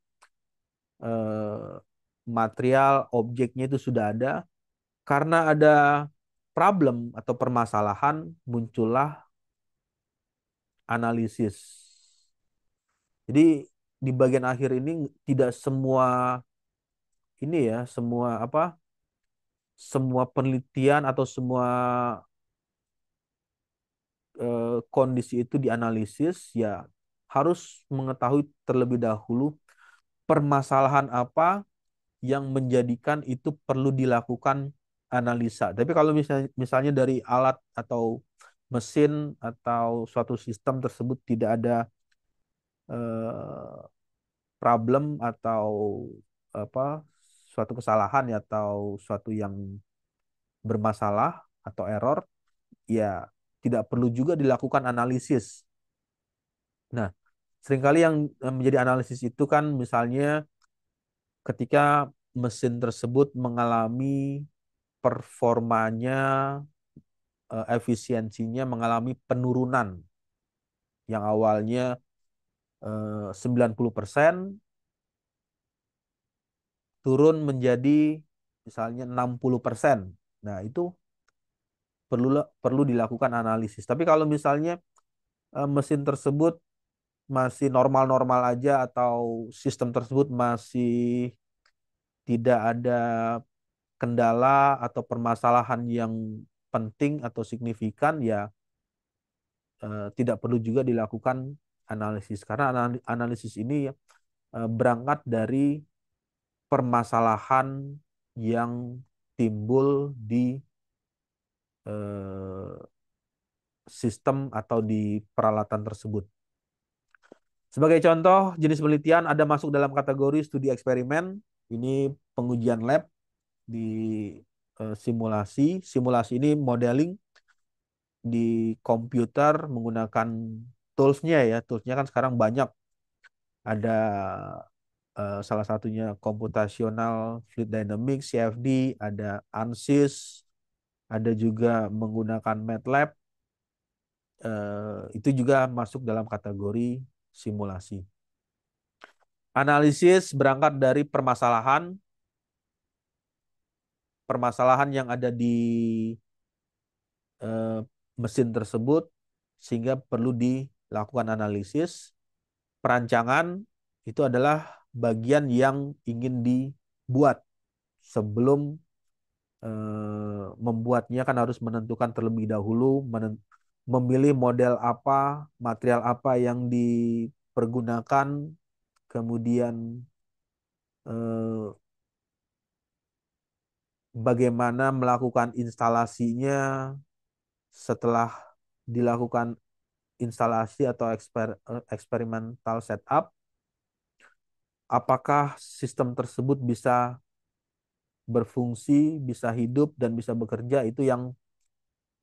eh, material objeknya itu sudah ada. Karena ada problem atau permasalahan, muncullah analisis. Jadi di bagian akhir ini tidak semua ini ya, semua penelitian atau semua kondisi itu dianalisis, ya harus mengetahui terlebih dahulu permasalahan apa yang menjadikan itu perlu dilakukan analisa. Tapi kalau misalnya dari alat atau mesin atau suatu sistem tersebut tidak ada eh, problem atau apa suatu kesalahan ya, atau suatu yang bermasalah atau error, ya tidak perlu juga dilakukan analisis. Nah, seringkali yang menjadi analisis itu kan misalnya ketika mesin tersebut mengalami performanya, efisiensinya mengalami penurunan yang awalnya 90% turun menjadi misalnya 60%. Nah, itu perlu perlu dilakukan analisis. Tapi kalau misalnya mesin tersebut masih normal-normal aja atau sistem tersebut masih tidak ada kendala atau permasalahan yang penting atau signifikan, ya tidak perlu juga dilakukan analisis karena analisis ini berangkat dari permasalahan yang timbul di eh, sistem atau di peralatan tersebut. Sebagai contoh, jenis penelitian ada masuk dalam kategori studi eksperimen. Ini pengujian lab di simulasi. Simulasi ini modeling di komputer menggunakan toolsnya ya. Toolsnya kan sekarang banyak. Ada salah satunya computational fluid dynamics (CFD), ada ANSYS, ada juga menggunakan MATLAB. Itu juga masuk dalam kategori simulasi. Analisis berangkat dari permasalahan yang ada di eh, mesin tersebut sehingga perlu dilakukan analisis. Perancangan itu adalah bagian yang ingin dibuat. Sebelum membuatnya kan harus menentukan terlebih dahulu, memilih model apa, material apa yang dipergunakan, kemudian eh, bagaimana melakukan instalasinya. Setelah dilakukan instalasi atau eksperimental setup, apakah sistem tersebut bisa berfungsi, bisa hidup, dan bisa bekerja, itu yang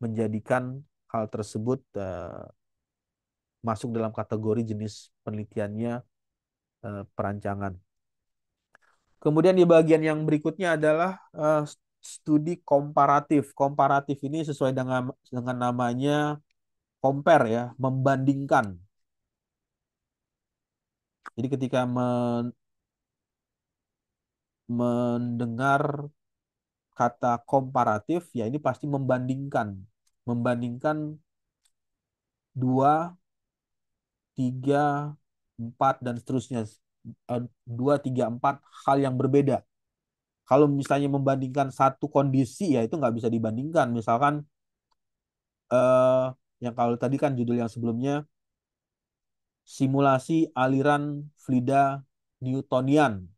menjadikan hal tersebut masuk dalam kategori jenis penelitiannya perancangan. Kemudian di bagian yang berikutnya adalah studi komparatif. Komparatif ini sesuai dengan namanya compare ya, membandingkan. Jadi ketika mendengar kata komparatif, ya ini pasti membandingkan. Membandingkan dua, tiga, empat, dan seterusnya. Dua, tiga, empat hal yang berbeda. Kalau misalnya membandingkan satu kondisi, ya itu nggak bisa dibandingkan. Misalkan, eh, yang kalau tadi kan judul yang sebelumnya, simulasi aliran fluida Newtonian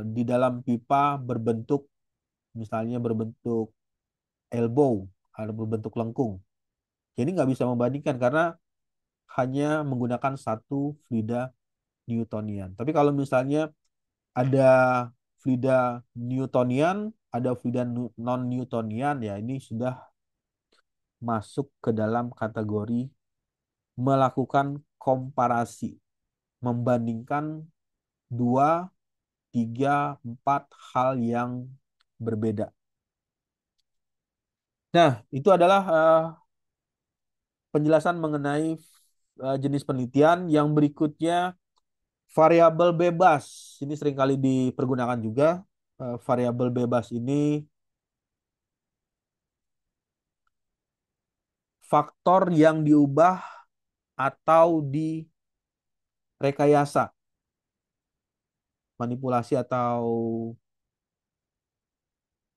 di dalam pipa berbentuk, misalnya berbentuk elbow, atau berbentuk lengkung. Jadi nggak bisa membandingkan karena hanya menggunakan satu fluida Newtonian. Tapi kalau misalnya ada fluida Newtonian, ada fluida non-Newtonian, ya ini sudah masuk ke dalam kategori melakukan komparasi, membandingkan dua, tiga, empat hal yang berbeda. Nah, itu adalah penjelasan mengenai jenis penelitian. Yang berikutnya, variabel bebas. Ini seringkali dipergunakan juga. Variabel bebas ini faktor yang diubah atau direkayasa, manipulasi atau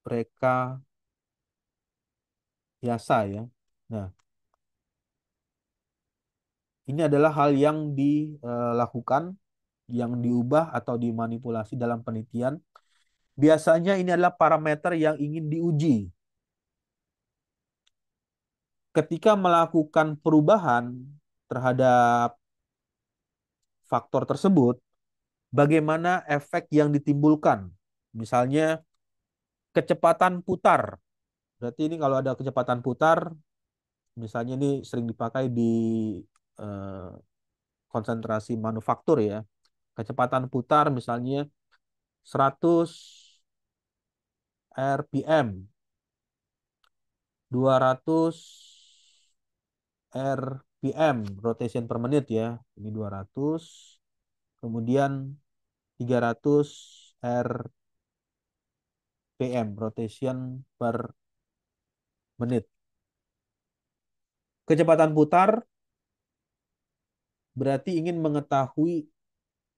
rekayasa ya. Nah, ini adalah hal yang dilakukan, yang diubah atau dimanipulasi dalam penelitian. Biasanya ini adalah parameter yang ingin diuji. Ketika melakukan perubahan terhadap faktor tersebut, bagaimana efek yang ditimbulkan? Misalnya kecepatan putar. Berarti ini kalau ada kecepatan putar, misalnya ini sering dipakai di eh, konsentrasi manufaktur ya. Kecepatan putar misalnya 100 RPM, 200 RPM, rotation per menit ya. Ini 200, kemudian 300 RPM, rotation per menit. Kecepatan putar berarti ingin mengetahui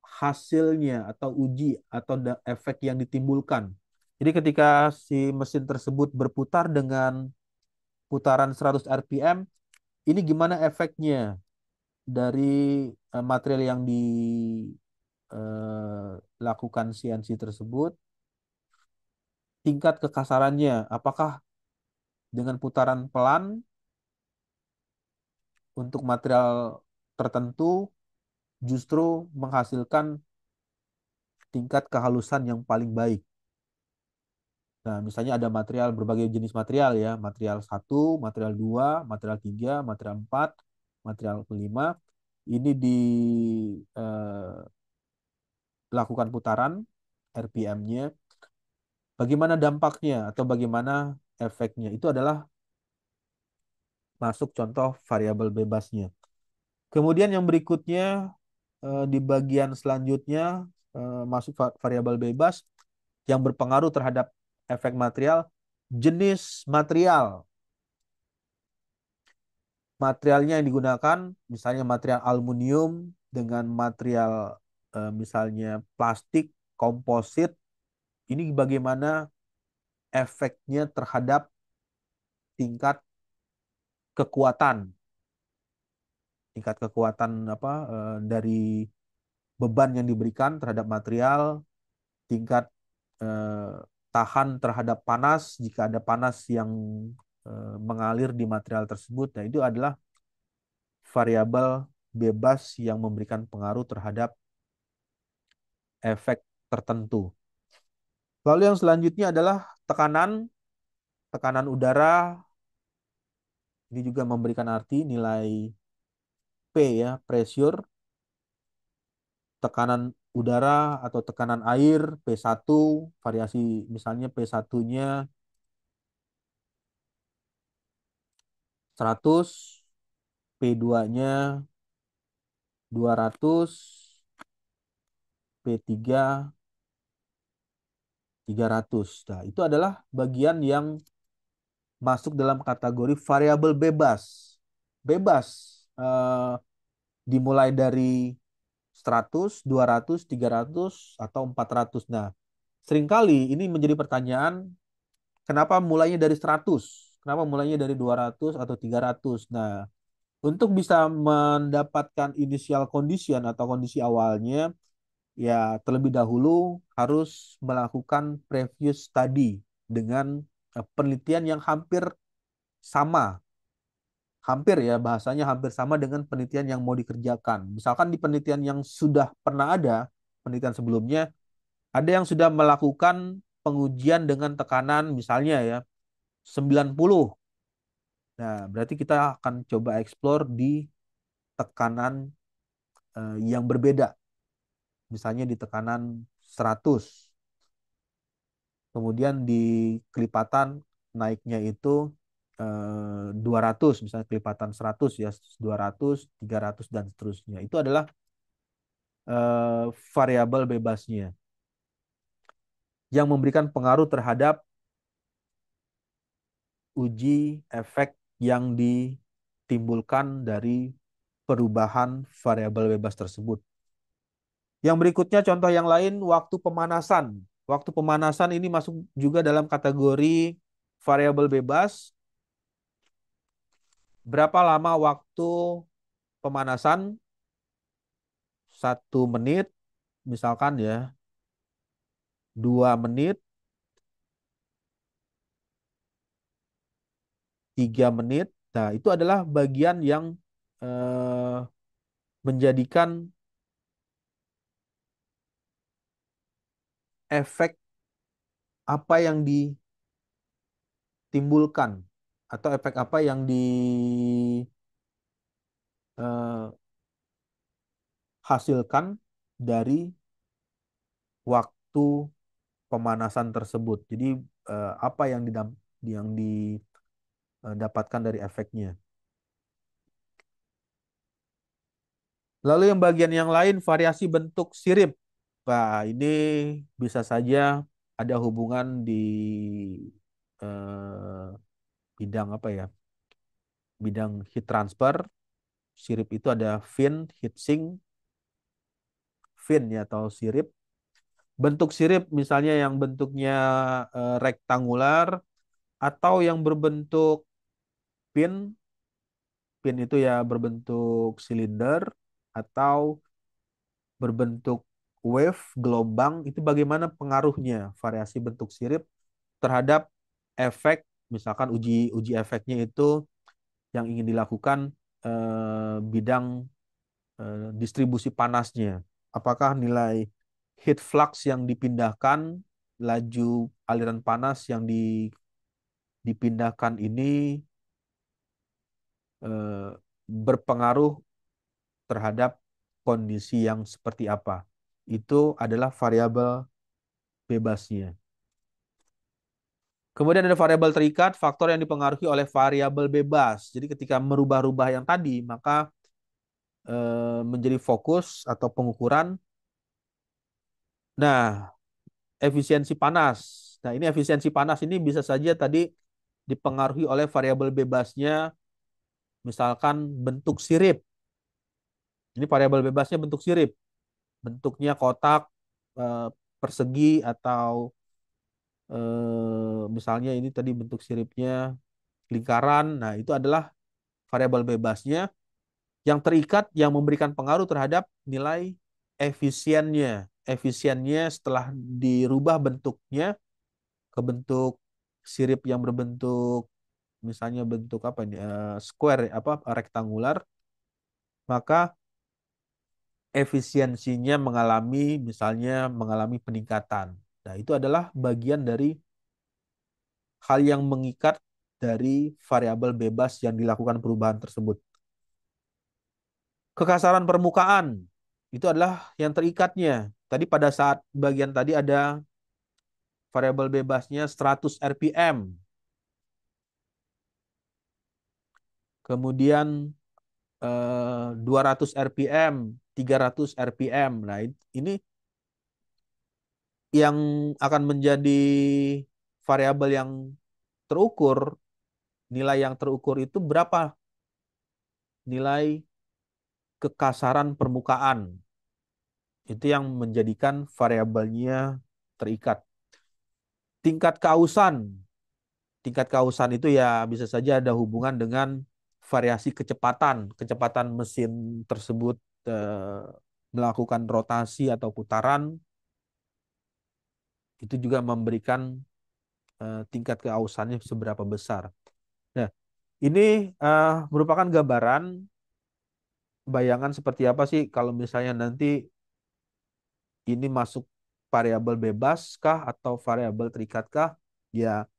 hasilnya atau uji atau efek yang ditimbulkan. Jadi ketika si mesin tersebut berputar dengan putaran 100 RPM, ini gimana efeknya dari material yang dilakukan CNC tersebut tingkat kekasarannya. Apakah dengan putaran pelan untuk material tertentu justru menghasilkan tingkat kehalusan yang paling baik. Nah, misalnya ada material, berbagai jenis material ya, material satu, material 2, material 3, material 4, material kelima. Ini dilakukan putaran RPM-nya. Bagaimana dampaknya atau bagaimana efeknya? Itu adalah masuk contoh variabel bebasnya. Kemudian yang berikutnya di bagian selanjutnya masuk variabel bebas yang berpengaruh terhadap efek material, jenis material. Materialnya yang digunakan, misalnya material aluminium dengan material misalnya plastik, komposit, ini bagaimana efeknya terhadap tingkat kekuatan, tingkat kekuatan apa dari beban yang diberikan terhadap material, tingkat eh, tahan terhadap panas jika ada panas yang mengalir di material tersebut. Nah, itu adalah variabel bebas yang memberikan pengaruh terhadap efek tertentu. Lalu yang selanjutnya adalah tekanan, tekanan udara. Ini juga memberikan arti nilai P ya, pressure, tekanan udara atau tekanan air P1, variasi misalnya P1-nya 100, P2-nya 200, P3 300. Nah, itu adalah bagian yang masuk dalam kategori variabel bebas. Bebas dimulai dari 100, 200, 300 atau 400. Nah, seringkali ini menjadi pertanyaan, kenapa mulainya dari 100? Kenapa mulainya dari 200 atau 300? Nah, untuk bisa mendapatkan initial condition atau kondisi awalnya, ya terlebih dahulu harus melakukan previous study dengan penelitian yang hampir sama. Hampir ya, bahasanya hampir sama dengan penelitian yang mau dikerjakan. Misalkan di penelitian yang sudah pernah ada, penelitian sebelumnya, ada yang sudah melakukan pengujian dengan tekanan misalnya ya 90. Nah, berarti kita akan coba explore di tekanan yang berbeda. Misalnya di tekanan 100. Kemudian di kelipatan naiknya itu 200, misalnya kelipatan 100 ya, 200, 300 dan seterusnya. Itu adalah variabel bebasnya yang memberikan pengaruh terhadap uji efek yang ditimbulkan dari perubahan variabel bebas tersebut. Yang berikutnya contoh yang lain, waktu pemanasan. Waktu pemanasan ini masuk juga dalam kategori variabel bebas. Berapa lama waktu pemanasan? 1 menit, misalkan ya, 2 menit, 3 menit. Nah, itu adalah bagian yang eh, menjadikan efek apa yang ditimbulkan atau efek apa yang dihasilkan dari waktu pemanasan tersebut. Jadi apa yang didapatkan dari efeknya. Lalu yang bagian yang lain variasi bentuk sirip. Nah, ini bisa saja ada hubungan di eh, bidang apa ya? Bidang heat transfer. Sirip itu ada fin, heat sink, fin ya atau sirip. Bentuk sirip misalnya yang bentuknya rektangular atau yang berbentuk pin. Pin itu ya berbentuk silinder atau berbentuk wave, gelombang. Itu bagaimana pengaruhnya variasi bentuk sirip terhadap efek, misalkan uji uji efeknya itu yang ingin dilakukan bidang distribusi panasnya. Apakah nilai heat flux yang dipindahkan, laju aliran panas yang dipindahkan ini eh, berpengaruh terhadap kondisi yang seperti apa. Itu adalah variabel bebasnya. Kemudian ada variabel terikat, faktor yang dipengaruhi oleh variabel bebas. Jadi ketika merubah-rubah yang tadi, maka menjadi fokus atau pengukuran. Nah, efisiensi panas. Nah, ini efisiensi panas ini bisa saja tadi dipengaruhi oleh variabel bebasnya, misalkan bentuk sirip. Ini variabel bebasnya bentuk sirip. Bentuknya kotak, eh, persegi, atau misalnya ini tadi bentuk siripnya lingkaran. Nah, itu adalah variabel bebasnya yang terikat yang memberikan pengaruh terhadap nilai efisiennya. Efisiennya setelah dirubah bentuknya ke bentuk sirip yang berbentuk misalnya bentuk apa ini square apa rektangular, maka efisiensinya mengalami peningkatan. Nah, itu adalah bagian dari hal yang mengikat dari variabel bebas yang dilakukan perubahan tersebut. Kekasaran permukaan itu adalah yang terikatnya. Tadi pada saat bagian tadi ada variabel bebasnya 100 rpm. Kemudian 200 rpm, 300 rpm. Nah, ini yang akan menjadi variabel yang terukur, nilai yang terukur itu berapa nilai kekasaran permukaan. Itu yang menjadikan variabelnya terikat. Tingkat kausan. Tingkat kausan itu ya bisa saja ada hubungan dengan variasi kecepatan. Kecepatan mesin tersebut eh, melakukan rotasi atau putaran. Itu juga memberikan tingkat keausannya seberapa besar. Nah, ini merupakan gambaran bayangan seperti apa sih kalau misalnya nanti ini masuk variabel bebas kah atau variabel terikat kah? Ya,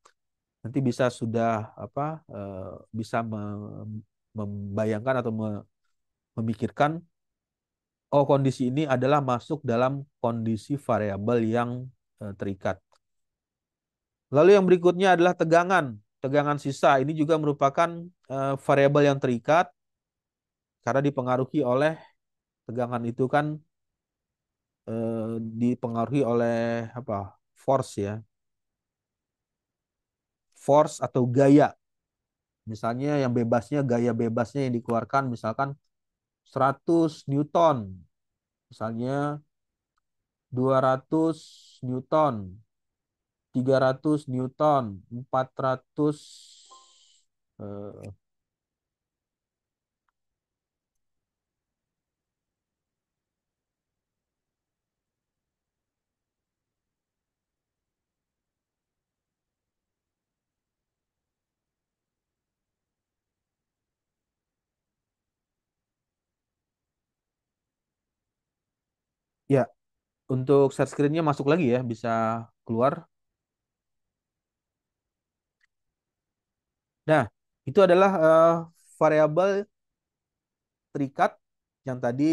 nanti bisa sudah apa bisa membayangkan atau memikirkan oh kondisi ini adalah masuk dalam kondisi variabel yang terikat. Lalu yang berikutnya adalah tegangan. Tegangan sisa ini juga merupakan variabel yang terikat karena dipengaruhi oleh tegangan itu kan dipengaruhi oleh apa? Force ya. Force atau gaya. Misalnya yang bebasnya gaya bebasnya yang dikeluarkan misalkan 100 Newton. Misalnya 200 Newton, 300 Newton, 400 eh, ya untuk share screen-nya masuk lagi ya, bisa keluar. Nah, itu adalah variabel terikat yang tadi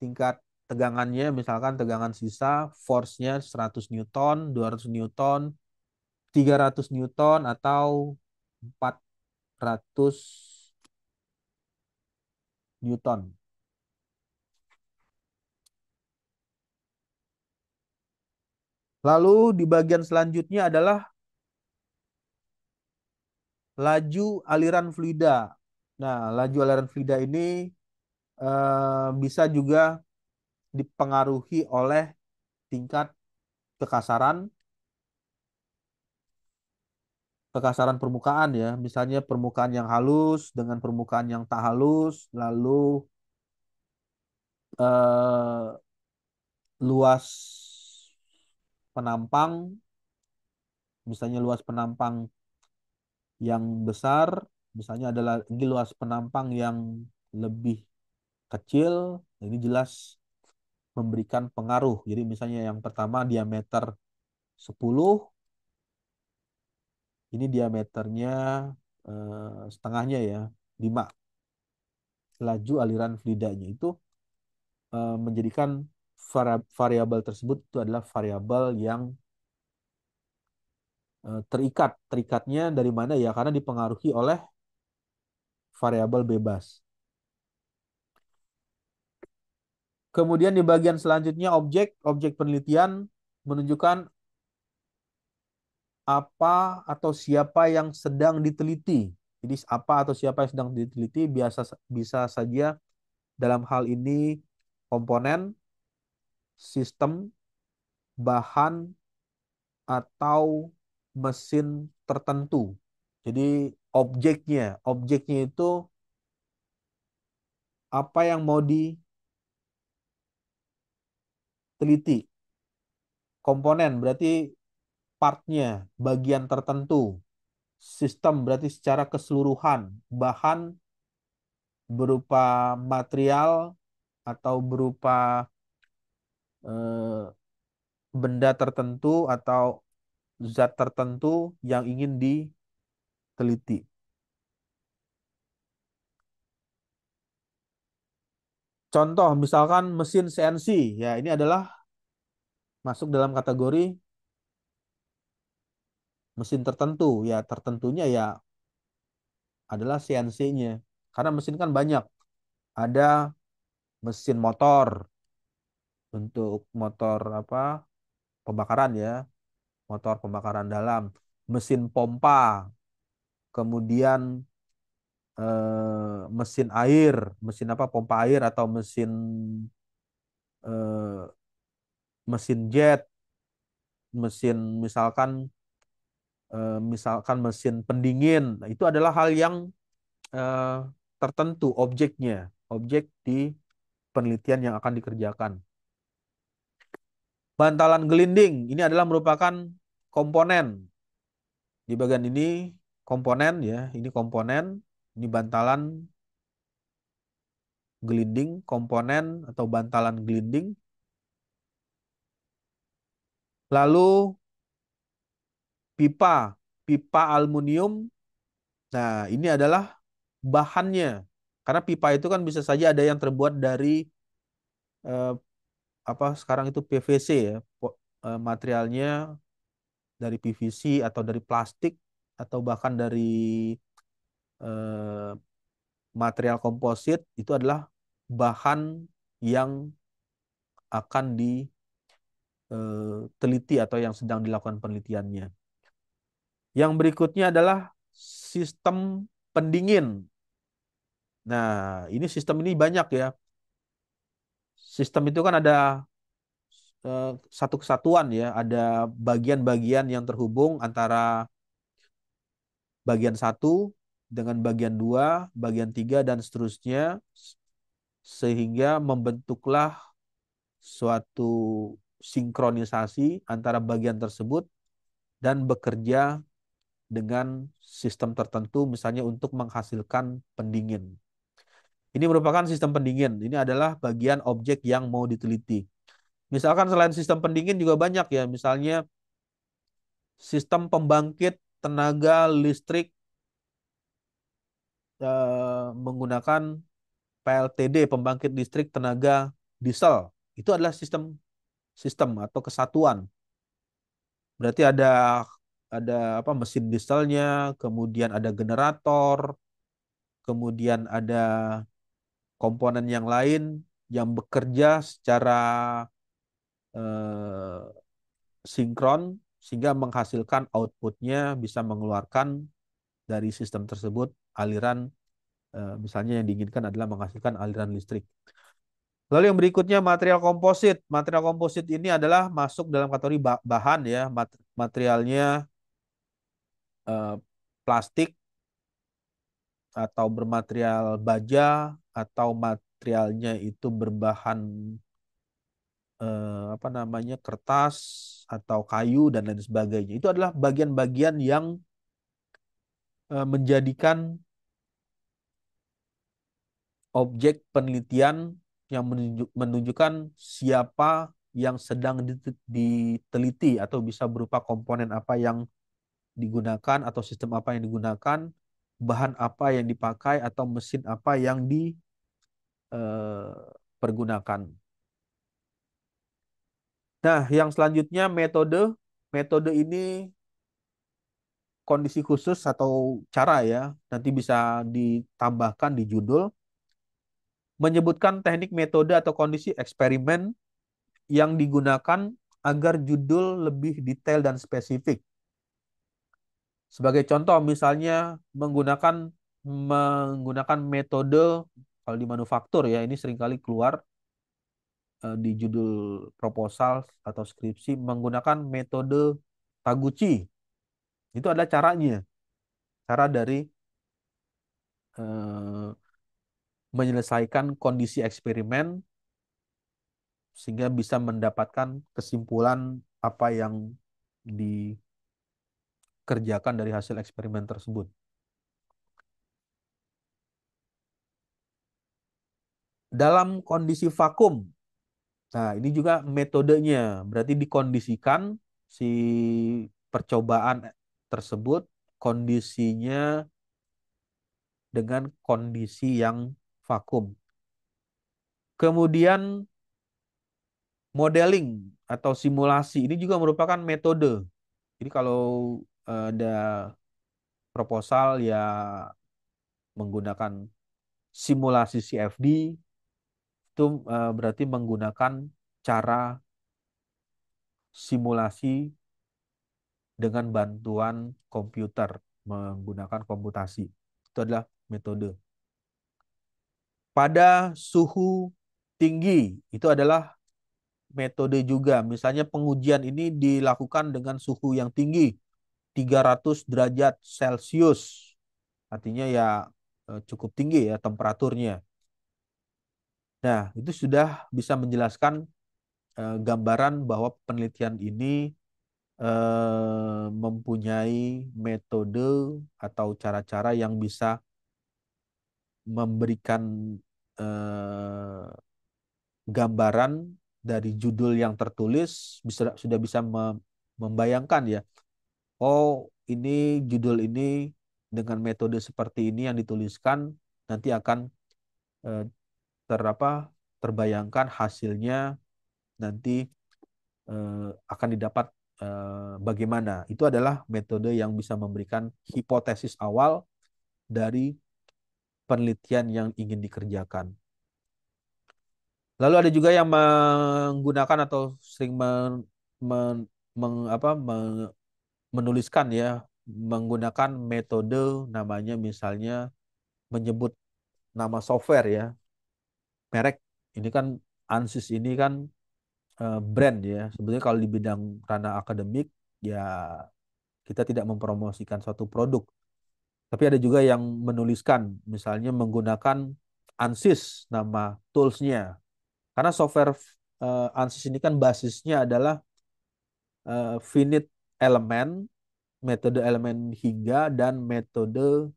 tingkat tegangannya, misalkan tegangan sisa, force-nya 100 Newton, 200 Newton, 300 Newton, atau 400 Newton. Lalu di bagian selanjutnya adalah laju aliran fluida. Nah, laju aliran fluida ini bisa juga dipengaruhi oleh tingkat kekasaran, kekasaran permukaan ya. Misalnya permukaan yang halus dengan permukaan yang tak halus, lalu eh, luas penampang misalnya luas penampang yang besar, misalnya adalah lagi luas penampang yang lebih kecil, ini jelas memberikan pengaruh. Jadi misalnya yang pertama diameter 10, ini diameternya setengahnya ya, 5. Laju aliran fluidanya itu menjadikan variabel tersebut itu adalah variabel yang terikat. Terikatnya dari mana ya? Karena dipengaruhi oleh variabel bebas. Kemudian di bagian selanjutnya objek penelitian menunjukkan apa atau siapa yang sedang diteliti. Jadi apa atau siapa yang sedang diteliti bisa saja dalam hal ini komponen, sistem, bahan, atau mesin tertentu. Jadi objeknya itu apa yang mau diteliti. Komponen berarti partnya, bagian tertentu. Sistem berarti secara keseluruhan. Bahan berupa material atau berupa eh, benda tertentu atau zat tertentu yang ingin diteliti. Contoh misalkan mesin CNC, ya ini adalah masuk dalam kategori mesin tertentu. Ya tertentunya ya adalah CNC-nya. Karena mesin kan banyak. Ada mesin motor untuk motor apa? Pembakaran ya, motor pembakaran dalam, mesin pompa, kemudian mesin air, mesin apa? Pompa air atau eh, mesin jet, mesin misalkan mesin pendingin. Nah, itu adalah hal yang eh, tertentu objeknya, objek di penelitian yang akan dikerjakan. Bantalan gelinding ini adalah merupakan komponen. Di bagian ini komponen ya, ini komponen, ini bantalan gelinding, komponen atau bantalan gelinding. Lalu pipa, pipa aluminium. Nah, ini adalah bahannya. Karena pipa itu kan bisa saja ada yang terbuat dari eh, apa sekarang itu PVC ya, materialnya dari PVC atau dari plastik atau bahkan dari eh, material komposit itu adalah bahan yang akan diteliti atau yang sedang dilakukan penelitiannya. Yang berikutnya adalah sistem pendingin. Nah, ini sistem ini banyak ya. Sistem itu kan ada satu kesatuan ya, ada bagian-bagian yang terhubung antara bagian satu dengan bagian dua, bagian tiga, dan seterusnya, sehingga membentuklah suatu sinkronisasi antara bagian tersebut dan bekerja dengan sistem tertentu, misalnya untuk menghasilkan pendingin. Ini merupakan sistem pendingin. Ini adalah bagian objek yang mau diteliti. Misalkan selain sistem pendingin juga banyak ya, misalnya sistem pembangkit tenaga listrik menggunakan PLTD, pembangkit listrik tenaga diesel. Itu adalah sistem sistem atau kesatuan. Berarti ada apa mesin dieselnya, kemudian ada generator, kemudian ada komponen yang lain yang bekerja secara eh, sinkron sehingga menghasilkan outputnya bisa mengeluarkan dari sistem tersebut aliran misalnya yang diinginkan adalah menghasilkan aliran listrik. Lalu yang berikutnya material komposit. Material komposit ini adalah masuk dalam kategori bahan ya, materialnya eh, plastik atau bermaterial baja atau materialnya itu berbahan apa namanya, kertas atau kayu dan lain sebagainya. Itu adalah bagian-bagian yang menjadikan objek penelitian yang menunjukkan siapa yang sedang diteliti atau bisa berupa komponen apa yang digunakan atau sistem apa yang digunakan, bahan apa yang dipakai atau mesin apa yang dipergunakan. Nah, yang selanjutnya metode. Metode ini kondisi khusus atau cara ya, nanti bisa ditambahkan di judul, menyebutkan teknik metode atau kondisi eksperimen yang digunakan agar judul lebih detail dan spesifik. Sebagai contoh misalnya menggunakan metode, kalau di manufaktur ya ini seringkali keluar di judul proposal atau skripsi, menggunakan metode Taguchi. Itu adalah caranya, cara dari eh, menyelesaikan kondisi eksperimen sehingga bisa mendapatkan kesimpulan apa yang dikerjakan dari hasil eksperimen tersebut. Dalam kondisi vakum, nah ini juga metodenya, berarti dikondisikan si percobaan tersebut kondisinya dengan kondisi yang vakum. Kemudian modeling atau simulasi ini juga merupakan metode. Jadi kalau ada proposal ya menggunakan simulasi CFD, itu berarti menggunakan cara simulasi dengan bantuan komputer, menggunakan komputasi. Itu adalah metode. Pada suhu tinggi, itu adalah metode juga. Misalnya pengujian ini dilakukan dengan suhu yang tinggi, 300 derajat Celcius. Artinya ya cukup tinggi ya temperaturnya. Nah, itu sudah bisa menjelaskan gambaran bahwa penelitian ini mempunyai metode atau cara-cara yang bisa memberikan eh, gambaran dari judul yang tertulis, sudah bisa membayangkan ya. Oh, ini judul ini dengan metode seperti ini yang dituliskan nanti akan eh, terbayangkan hasilnya nanti akan didapat bagaimana. Itu adalah metode yang bisa memberikan hipotesis awal dari penelitian yang ingin dikerjakan. Lalu ada juga yang menggunakan atau sering men- menuliskan ya menggunakan metode namanya misalnya menyebut nama software ya, merek. Ini kan ANSYS ini kan brand ya. Sebenarnya kalau di bidang ranah akademik ya kita tidak mempromosikan suatu produk. Tapi ada juga yang menuliskan misalnya menggunakan ANSYS nama toolsnya. Karena software ANSYS ini kan basisnya adalah finite element, metode elemen hingga, dan metode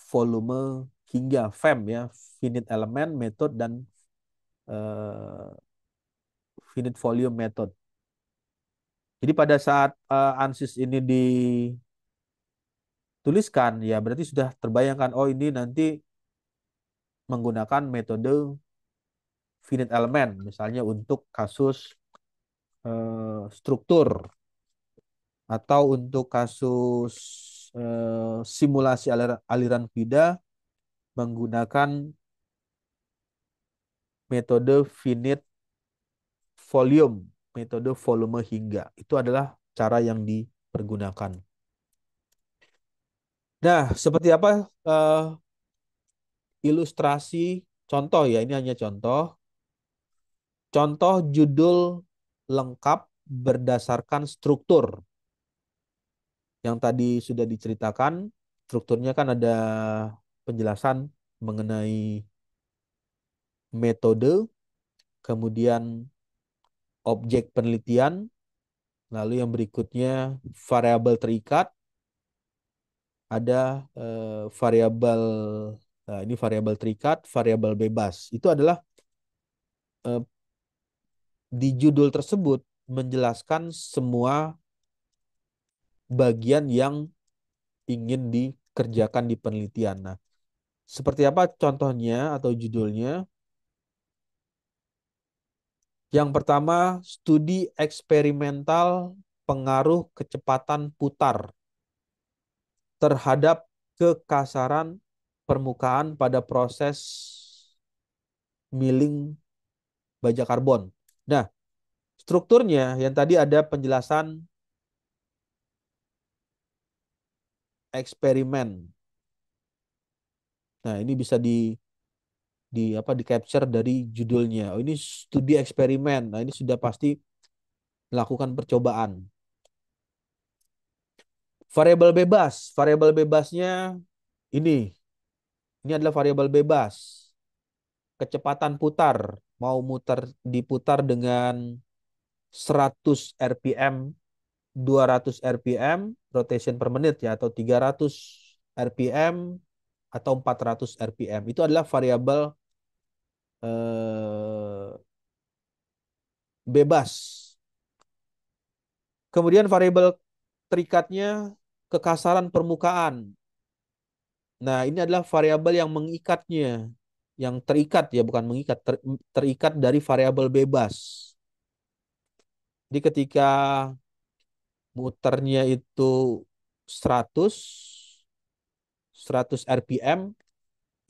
volume hingga, FEM ya, finite element method dan uh, finite volume method. Jadi pada saat ANSYS ini dituliskan ya berarti sudah terbayangkan oh ini nanti menggunakan metode finite element misalnya untuk kasus struktur atau untuk kasus simulasi aliran fluida menggunakan metode finite volume, metode volume hingga. Itu adalah cara yang dipergunakan. Nah, seperti apa ilustrasi contoh ya, ini hanya contoh. Contoh judul lengkap berdasarkan struktur. Yang tadi sudah diceritakan, strukturnya kan ada penjelasan mengenai metode, kemudian objek penelitian. Lalu yang berikutnya variabel terikat, ada variabel, nah ini variabel terikat, variabel bebas. Itu adalah eh, di judul tersebut menjelaskan semua bagian yang ingin dikerjakan di penelitian. Nah, seperti apa contohnya atau judulnya? Yang pertama, studi eksperimental pengaruh kecepatan putar terhadap kekasaran permukaan pada proses milling baja karbon. Nah, strukturnya yang tadi ada penjelasan eksperimen. Nah, ini bisa di capture dari judulnya. Oh, ini studi eksperimen. Nah, ini sudah pasti melakukan percobaan. Variabel bebas. Variabel bebasnya ini. Ini adalah variabel bebas. Kecepatan putar. Mau diputar dengan 100 RPM, 200 RPM, rotation per menit ya, atau 300 RPM, atau 400 RPM. Itu adalah variabel eh, bebas. Kemudian variabel terikatnya kekasaran permukaan. Nah, ini adalah variabel yang mengikatnya, yang terikat ya, bukan mengikat, terikat dari variabel bebas. Jadi ketika muternya itu 100 100 RPM,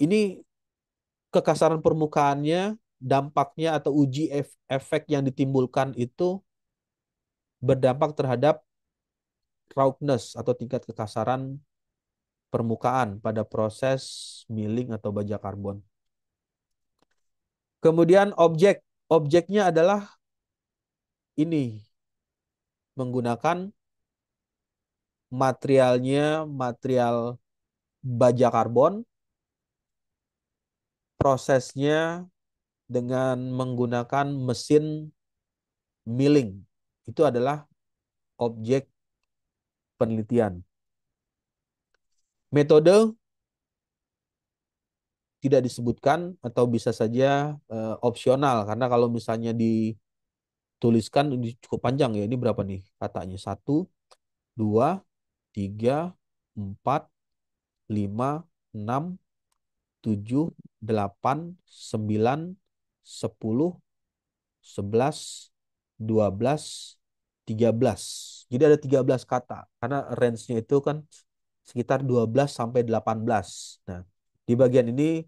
ini kekasaran permukaannya, dampaknya atau uji efek yang ditimbulkan itu berdampak terhadap roughness atau tingkat kekasaran permukaan pada proses milling atau baja karbon. Kemudian objeknya adalah ini, menggunakan material baja karbon, prosesnya dengan menggunakan mesin milling. Itu adalah objek penelitian. Metode tidak disebutkan atau bisa saja opsional, karena kalau misalnya dituliskan ini cukup panjang ya. Ini berapa nih katanya? 1, 2, 3, 4, 5, 6, 7, 8, 9, 10, 11, 12, 13. Jadi ada 13 kata. Karena range-nya itu kan sekitar 12 sampai 18. Nah, di bagian ini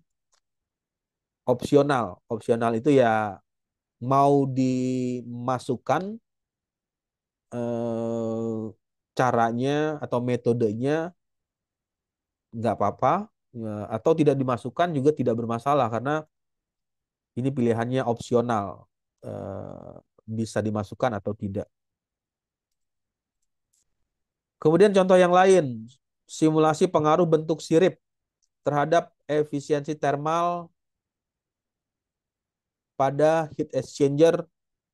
opsional. Opsional itu ya mau dimasukkan eh, caranya atau metodenya nggak apa-apa, atau tidak dimasukkan juga tidak bermasalah karena ini pilihannya opsional, eh, bisa dimasukkan atau tidak. Kemudian contoh yang lain, simulasi pengaruh bentuk sirip terhadap efisiensi thermal pada heat exchanger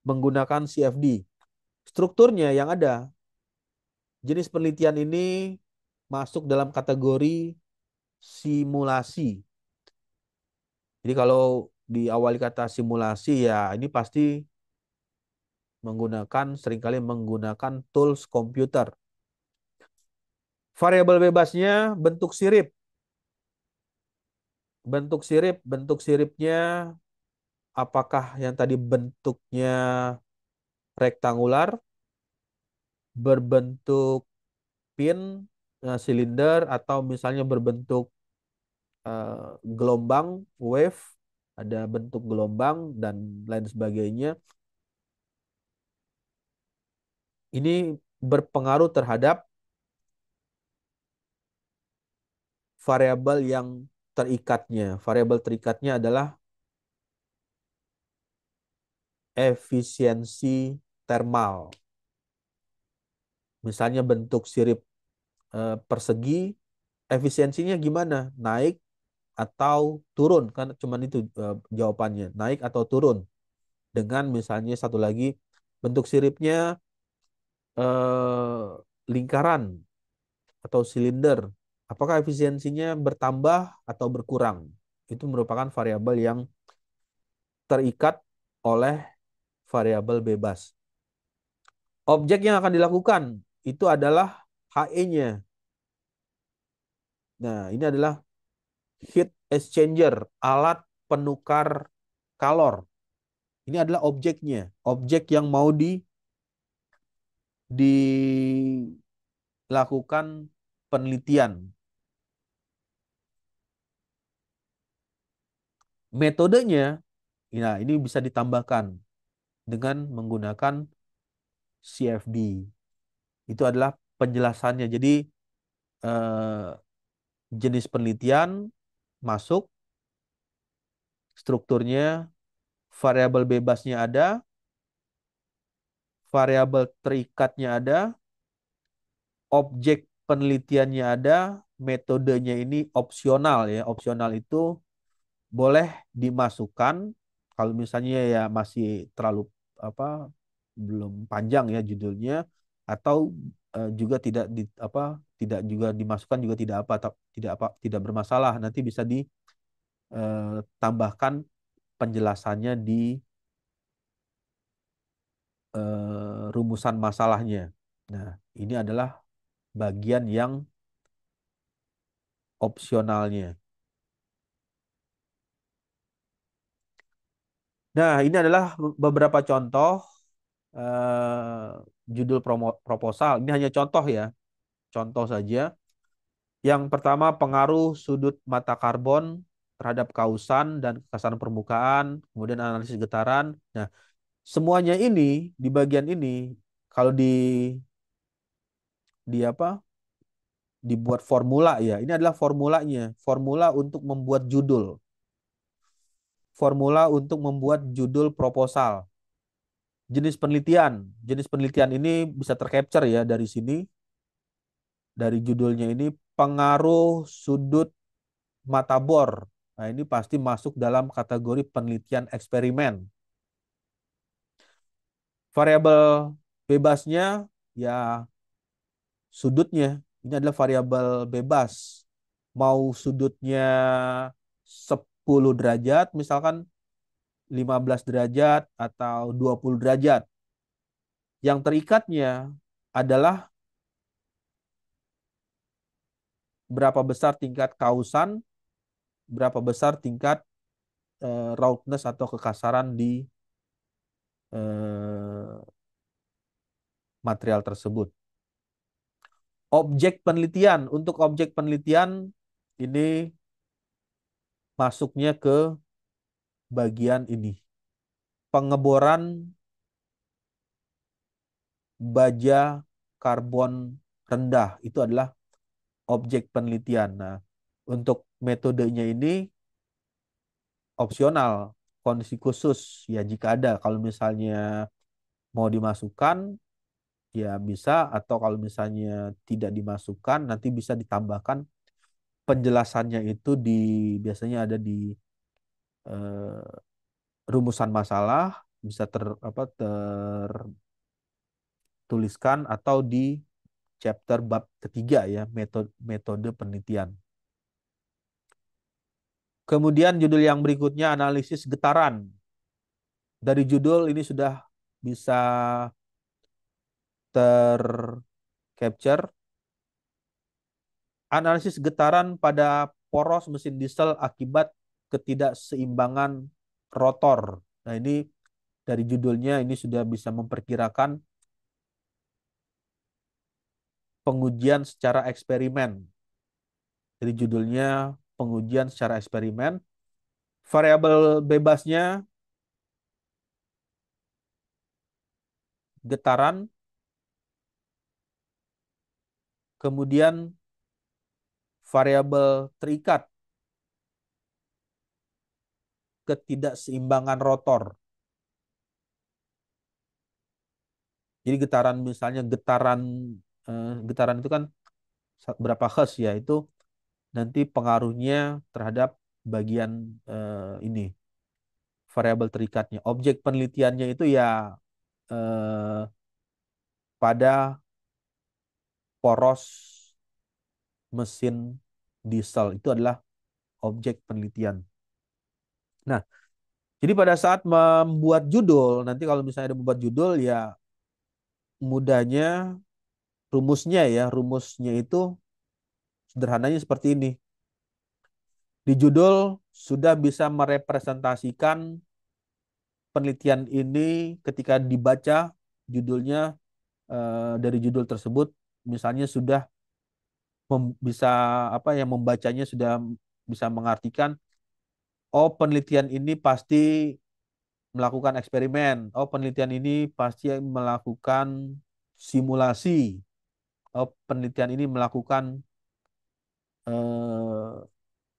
menggunakan CFD. Strukturnya yang ada, jenis penelitian ini masuk dalam kategori simulasi. Jadi kalau diawali kata simulasi ya ini pasti seringkali menggunakan tools komputer. Variabel bebasnya bentuk sirip. Bentuk siripnya apakah yang tadi bentuknya rektangular, berbentuk pin, silinder, atau misalnya berbentuk gelombang, wave, ada bentuk gelombang dan lain sebagainya. Ini berpengaruh terhadap variabel yang terikatnya. Variabel terikatnya adalah efisiensi thermal. Misalnya bentuk sirip persegi, efisiensinya gimana? Naik atau turun? Kan cuman itu jawabannya. Naik atau turun. Dengan misalnya satu lagi Bentuk siripnya eh, lingkaran atau silinder. Apakah efisiensinya bertambah atau berkurang? Itu merupakan variabel yang terikat oleh variabel bebas. Objek yang akan dilakukan itu adalah HE-nya. Nah, ini adalah heat exchanger, alat penukar kalor. Ini adalah objeknya, objek yang mau dilakukan penelitian. Metodenya, nah ini bisa ditambahkan dengan menggunakan CFD. Itu adalah penjelasannya. Jadi eh, jenis penelitian masuk, strukturnya, variabel bebasnya ada, variabel terikatnya ada, objek penelitiannya ada, metodenya ini opsional ya. Opsional itu boleh dimasukkan kalau misalnya ya masih terlalu apa belum panjang ya judulnya atau juga tidak tidak juga dimasukkan juga tidak bermasalah. Nanti bisa ditambahkan penjelasannya di rumusan masalahnya. Nah, ini adalah bagian yang opsionalnya. Nah, ini adalah beberapa contoh judul proposal. Ini hanya contoh ya, contoh saja. Yang pertama, pengaruh sudut mata karbon terhadap kausan dan kekasaran permukaan, kemudian analisis getaran. Nah, semuanya ini di bagian ini kalau di apa? Dibuat formula ya. Ini adalah formulanya, formula untuk membuat judul. Formula untuk membuat judul proposal. Jenis penelitian ini bisa tercapture ya dari sini, dari judulnya ini pengaruh sudut mata bor. Nah, ini pasti masuk dalam kategori penelitian eksperimen. Variabel bebasnya ya sudutnya. Ini adalah variabel bebas. Mau sudutnya 10 derajat, misalkan 15 derajat atau 20 derajat. Yang terikatnya adalah berapa besar tingkat kausan, berapa besar tingkat roughness atau kekasaran di eh, material tersebut. Objek penelitian, untuk objek penelitian ini masuknya ke bagian ini. Pengeboran baja karbon rendah itu adalah objek penelitian. Nah, untuk metodenya ini opsional, kondisi khusus ya jika ada. Kalau misalnya mau dimasukkan ya bisa, atau kalau misalnya tidak dimasukkan nanti bisa ditambahkan penjelasannya itu biasanya ada di eh, rumusan masalah, bisa tertuliskan atau di chapter bab ketiga ya, metode metode penelitian. Kemudian judul yang berikutnya analisis getaran. Dari judul ini sudah bisa tercapture. Analisis getaran pada poros mesin diesel akibat ketidakseimbangan rotor. Nah, ini dari judulnya ini sudah bisa memperkirakan pengujian secara eksperimen. Jadi judulnya pengujian secara eksperimen. Variabel bebasnya getaran, kemudian variabel terikat ketidakseimbangan rotor. Jadi getaran misalnya getaran itu kan berapa hertz ya, itu nanti pengaruhnya terhadap bagian ini variabel terikatnya. Objek penelitiannya itu ya eh, pada poros mesin diesel. Itu adalah objek penelitian. Nah, jadi pada saat membuat judul, nanti kalau misalnya ada membuat judul, ya mudahnya rumusnya itu sederhananya seperti ini. Di judul sudah bisa merepresentasikan penelitian ini ketika dibaca judulnya, dari judul tersebut, misalnya sudah bisa apa ya, membacanya sudah bisa mengartikan, oh penelitian ini pasti melakukan eksperimen, oh penelitian ini pasti melakukan simulasi, oh penelitian ini melakukan eh,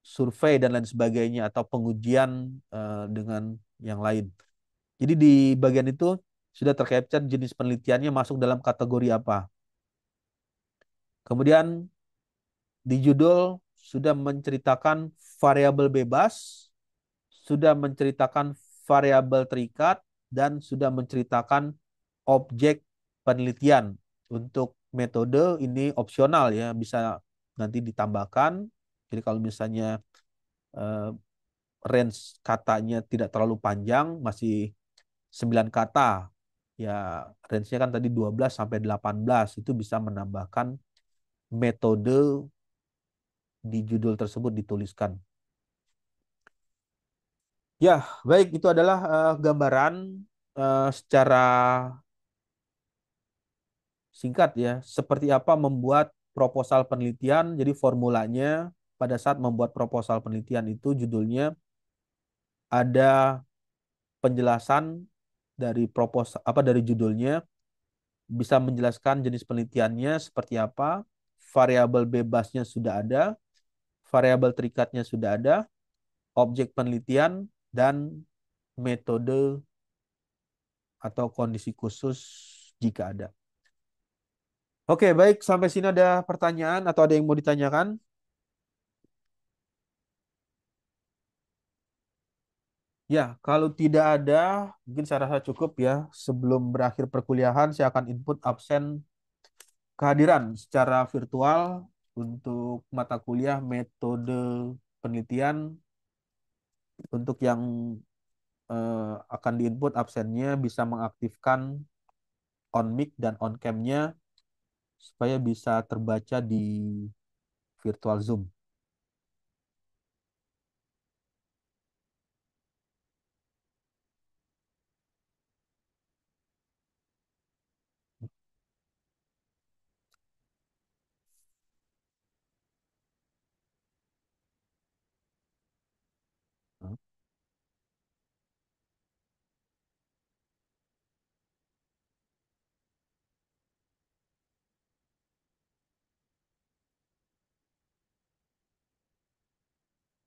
survei dan lain sebagainya, atau pengujian dengan yang lain. Jadi di bagian itu sudah tercapture jenis penelitiannya masuk dalam kategori apa. Kemudian di judul sudah menceritakan variabel bebas, sudah menceritakan variabel terikat, dan sudah menceritakan objek penelitian. Untuk metode ini opsional ya, bisa nanti ditambahkan. Jadi kalau misalnya eh, range katanya tidak terlalu panjang, masih 9 kata, ya range-nya kan tadi 12 sampai 18, itu bisa menambahkan metode di judul tersebut dituliskan. Ya, baik, itu adalah gambaran secara singkat ya, seperti apa membuat proposal penelitian. Jadi formulanya pada saat membuat proposal penelitian itu judulnya ada penjelasan dari dari judulnya, bisa menjelaskan jenis penelitiannya seperti apa, variabel bebasnya sudah ada, variabel terikatnya sudah ada, objek penelitian, dan metode atau kondisi khusus jika ada. Oke, baik. Sampai sini ada pertanyaan atau ada yang mau ditanyakan? Ya, kalau tidak ada, mungkin saya rasa cukup ya. Sebelum berakhir perkuliahan, saya akan input absen kehadiran secara virtual untuk mata kuliah metode penelitian. Untuk yang akan diinput absennya bisa mengaktifkan on mic dan on cam-nya supaya bisa terbaca di virtual Zoom.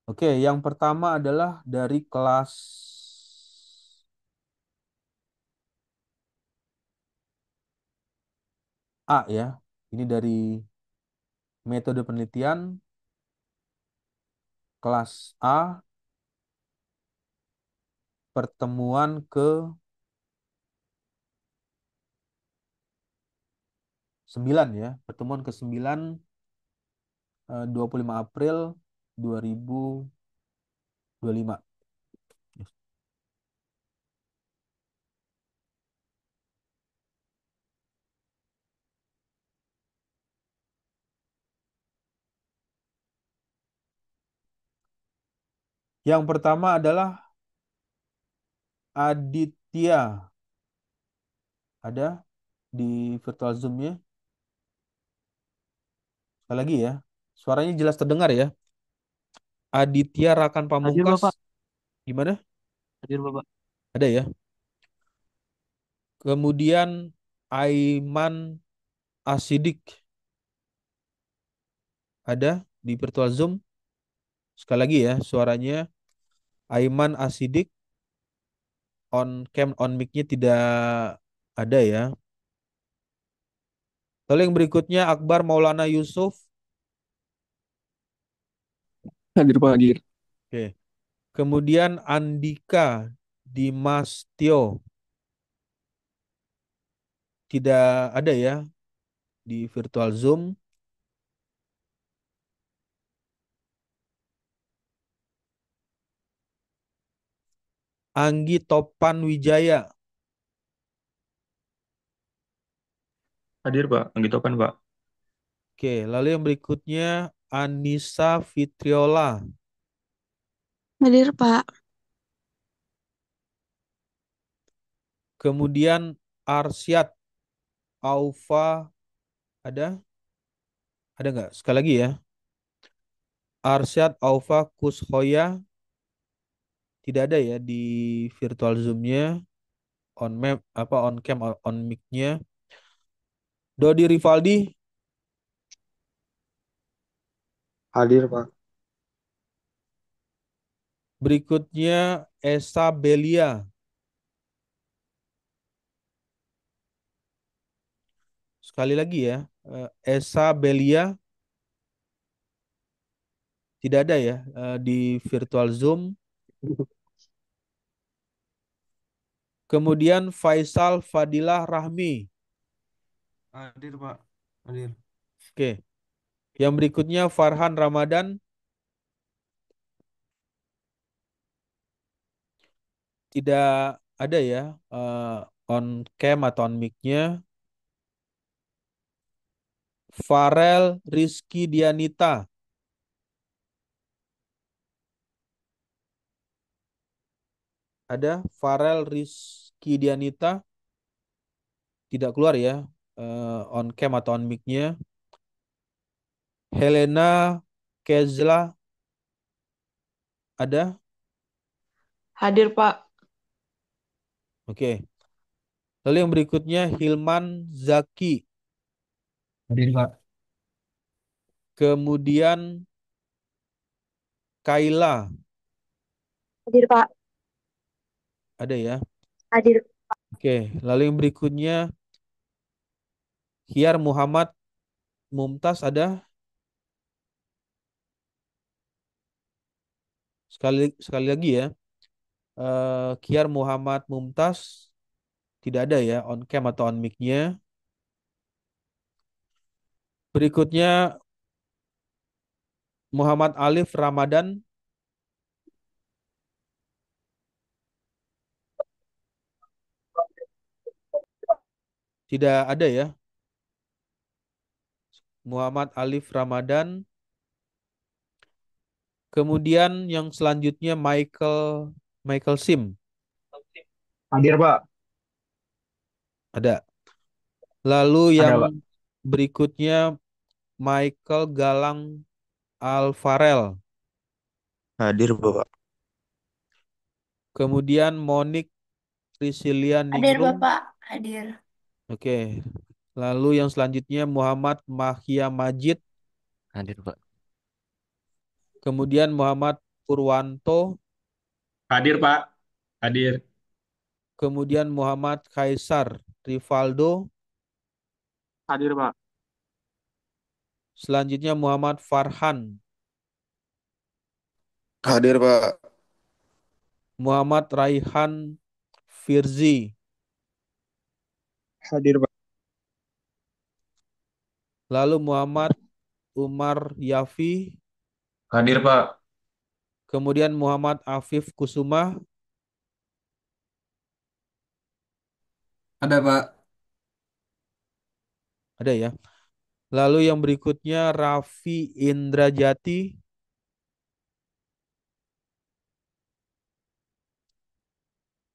Oke, yang pertama adalah dari kelas A ya. Ini dari metode penelitian kelas A, pertemuan ke-9 ya. Pertemuan ke-9, 25 April 2025. Yang pertama adalah Aditya. Ada di virtual Zoom-nya? Sekali lagi ya. Suaranya jelas terdengar ya. Aditya Rakan Hadir Pamungkas. Bapak, Gimana? hadir Bapak. Ada ya. Kemudian Aiman Asidik. Ada di virtual Zoom. Sekali lagi ya, suaranya Aiman Asidik, on cam, on mic-nya tidak ada ya. Lalu yang berikutnya Akbar Maulana Yusuf. Hadir Pak, hadir. Oke. Kemudian Andika Dimastio. tidak ada ya di virtual Zoom. Anggi Topan Wijaya. Hadir, Pak. Anggi Topan, Pak. Oke, lalu yang berikutnya Anissa Fitriola. Hadir, Pak. Kemudian Arsyad Aufa, ada? Ada nggak? Sekali lagi ya. Arsyad Aufa Kushoya, tidak ada ya di virtual Zoom-nya, on map apa on cam on mic-nya. Dodi Rivaldi, Hadir, Pak. berikutnya Esa Belia. Sekali lagi ya, Esa Belia tidak ada ya di virtual Zoom. Kemudian Faisal Fadilah Rahmi. Hadir, Pak. Hadir. Oke. Yang berikutnya Farhan Ramadan. Tidak ada ya on cam atau on mic-nya. Farel Rizky Dianita. Ada Farel Rizky Dianita. Tidak keluar ya on cam atau on mic-nya. Helena Kezla. Ada? Hadir, Pak. Oke. Lalu yang berikutnya Hilman Zaki. Hadir, Pak. Kemudian Kaila. Hadir, Pak. Ada ya? Hadir. Oke. Lalu yang berikutnya Hiar Muhammad Mumtaz ada? Sekali lagi ya. Kiar Muhammad Mumtaz tidak ada ya on cam atau on mic-nya. Berikutnya Muhammad Alif Ramadan. Tidak ada ya. Muhammad Alif Ramadan. Kemudian yang selanjutnya Michael Sim. Hadir, Pak. Ada. Lalu Ada, yang Pak. berikutnya Michael Galang Alfarel. Hadir, Bapak. Kemudian Monik Priscilia Hadir Ningrum. Bapak, hadir. Oke. Lalu yang selanjutnya Muhammad Mahia Majid. Hadir, Pak. Kemudian Muhammad Purwanto. Hadir, Pak. Hadir. Kemudian Muhammad Kaisar Rivaldo. Hadir, Pak. Selanjutnya Muhammad Farhan. Hadir, Pak. Muhammad Raihan Firzi. Hadir, Pak. Lalu Muhammad Umar Yafi. Hadir, Pak. Kemudian Muhammad Afif Kusuma. Ada, Pak. Ada ya. Lalu yang berikutnya Raffi Indrajati.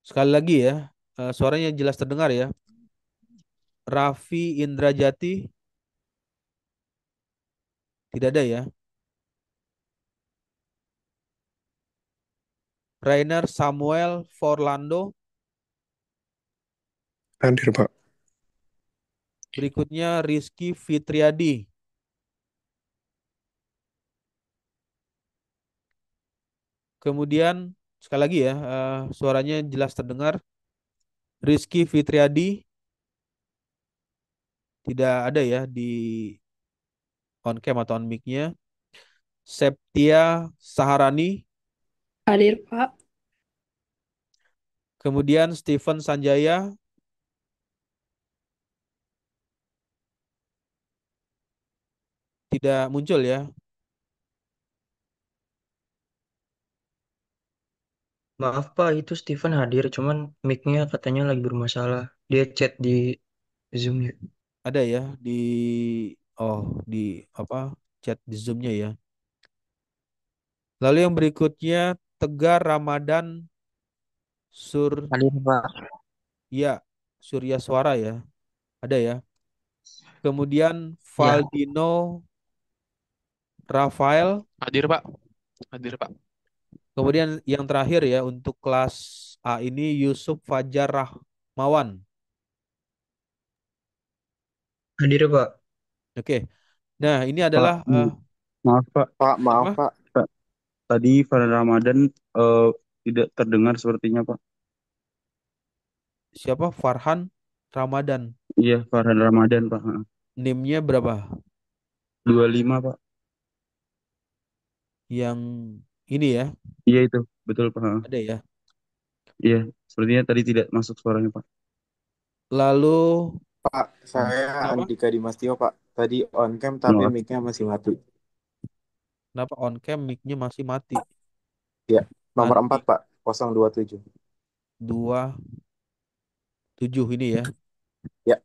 Sekali lagi ya, suaranya jelas terdengar ya. Raffi Indrajati. Tidak ada ya. Rainer Samuel Forlando. Hadir, Pak. Berikutnya Rizky Fitriadi. Kemudian sekali lagi ya, suaranya jelas terdengar. Rizky Fitriadi tidak ada ya di on cam atau on mic-nya. Septia Saharani. Hadir, Pak. Kemudian Steven Sanjaya. Tidak muncul ya. Maaf Pak, itu Steven hadir, cuman mic-nya katanya lagi bermasalah. Dia chat di Zoom ya. Ada ya di di apa chat di Zoom-nya ya. Lalu yang berikutnya Tegar Ramadan Surya Hadir Pak. Surya Suara ya. Ada ya. Kemudian Ya, Valdino Rafael. Hadir, Pak. Hadir, Pak. Kemudian yang terakhir ya untuk kelas A ini Yusuf Fajar Rahmawan. hadir Pak. Oke. Nah, ini Pak, adalah maaf Pak. Pak, maaf apa? Pak. Pak, tadi Farhan Ramadan eh, tidak terdengar sepertinya Pak. Siapa? Farhan Ramadan. Iya, Farhan Ramadan Pak. NIM-nya berapa? 25 Pak. Yang ini ya, Iya itu, betul Pak. ada ya. Iya, sepertinya tadi tidak masuk suaranya Pak. Lalu Pak, saya kenapa? Andika Dimastio, Pak. Tadi on cam tapi Maaf. mic-nya masih mati. Kenapa on cam mic-nya masih mati? Ya, nomor Andi 4, Pak. 027. 27 ini ya. Ya,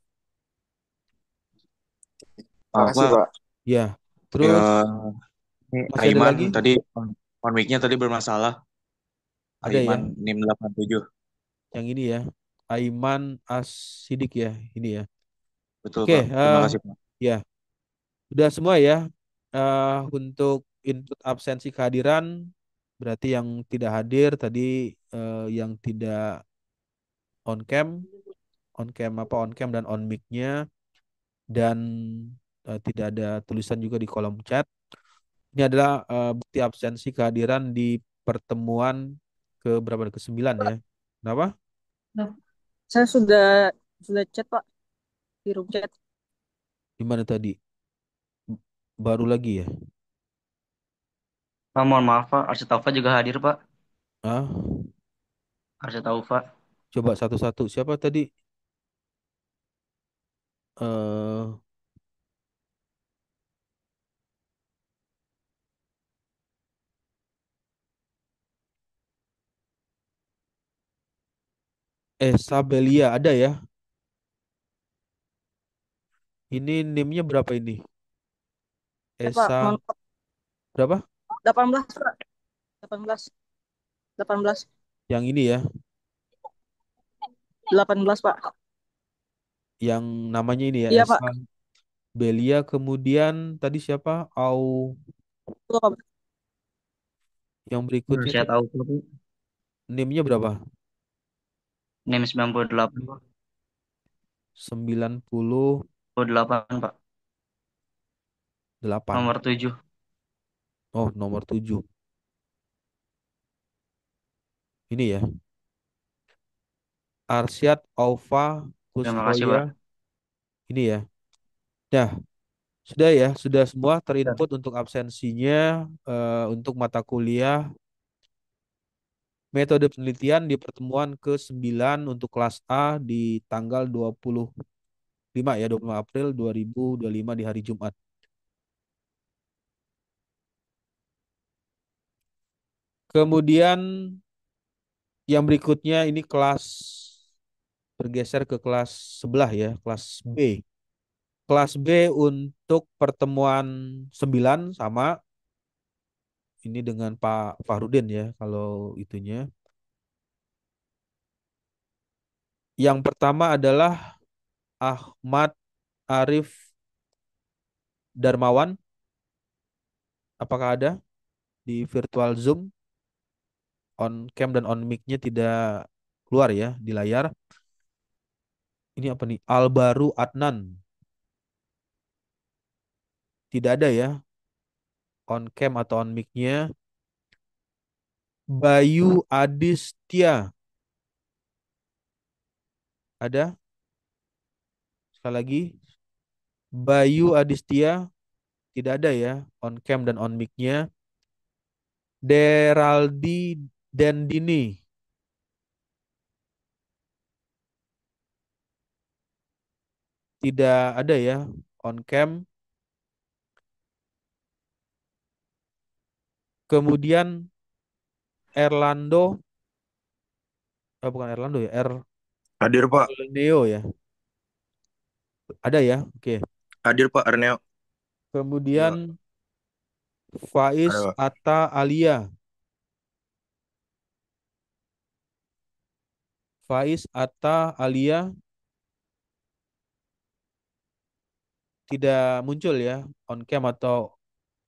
makasih, Pak, Pak. Ya. ya Terus ini masih ada Aiman lagi? tadi on mic-nya tadi bermasalah. Ada ya. Aiman NIM 87. Yang ini ya. Aiman Asidik ya, ini ya. Betul, Oke, Pak. Terima kasih, Pak. ya. Udah semua ya. Untuk input absensi kehadiran berarti yang tidak hadir tadi yang tidak on cam dan on mic-nya dan tidak ada tulisan juga di kolom chat. Ini adalah bukti absensi kehadiran di pertemuan ke berapa? Ke-9 ya. Kenapa? Saya sudah chat Pak di room chat. Di mana tadi? Baru lagi ya? Pak, mohon maaf Pak, Arsyad Taufa juga hadir Pak. Ah, Arsyad Taufa. coba satu-satu. Siapa tadi? Eh Sabelia ada ya? Ini NIM-nya berapa ini? Pak, Esa berapa? 18 Pak. 18. 18. Yang ini ya, 18 Pak. yang namanya ini ya Iya Pak. Esa Belia. Kemudian tadi siapa? Tuh, Yang berikutnya Saya tadi tahu Pak. NIM-nya berapa? NIM 98 Pak. 98. 8 Pak. Nomor 7. Oh, nomor 7. Ini ya. Arsyad Aufa Terima kasih Pak. Kushoya. Ini ya. Nah, sudah ya, sudah semua terinput untuk absensinya untuk mata kuliah metode penelitian di pertemuan ke-9 untuk kelas A di tanggal 25 ya, 25 April 2025 di hari Jumat. Kemudian yang berikutnya ini kelas bergeser ke kelas sebelah ya, kelas B. Kelas B untuk pertemuan 9 sama ini dengan Pak Fahrudin ya kalau itunya. Yang pertama adalah Ahmad Arif Darmawan. Apakah ada di virtual Zoom? On cam dan on mic-nya tidak keluar ya di layar. Ini apa nih? Albaru Adnan. Tidak ada ya on cam atau on mic-nya. Bayu Adistia. Ada? Sekali lagi. Bayu Adistia. Tidak ada ya on cam dan on mic-nya. Deraldi Dendini. Tidak ada ya on cam. Kemudian Erlando, bukan Erlando ya, Hadir Pak. Erneo ya. Ada ya? Oke. Hadir Pak Erneo. Iya, Pak. Kemudian Faiz Ada Pak. Atta Alia. Faiz Atta Alia tidak muncul ya on cam atau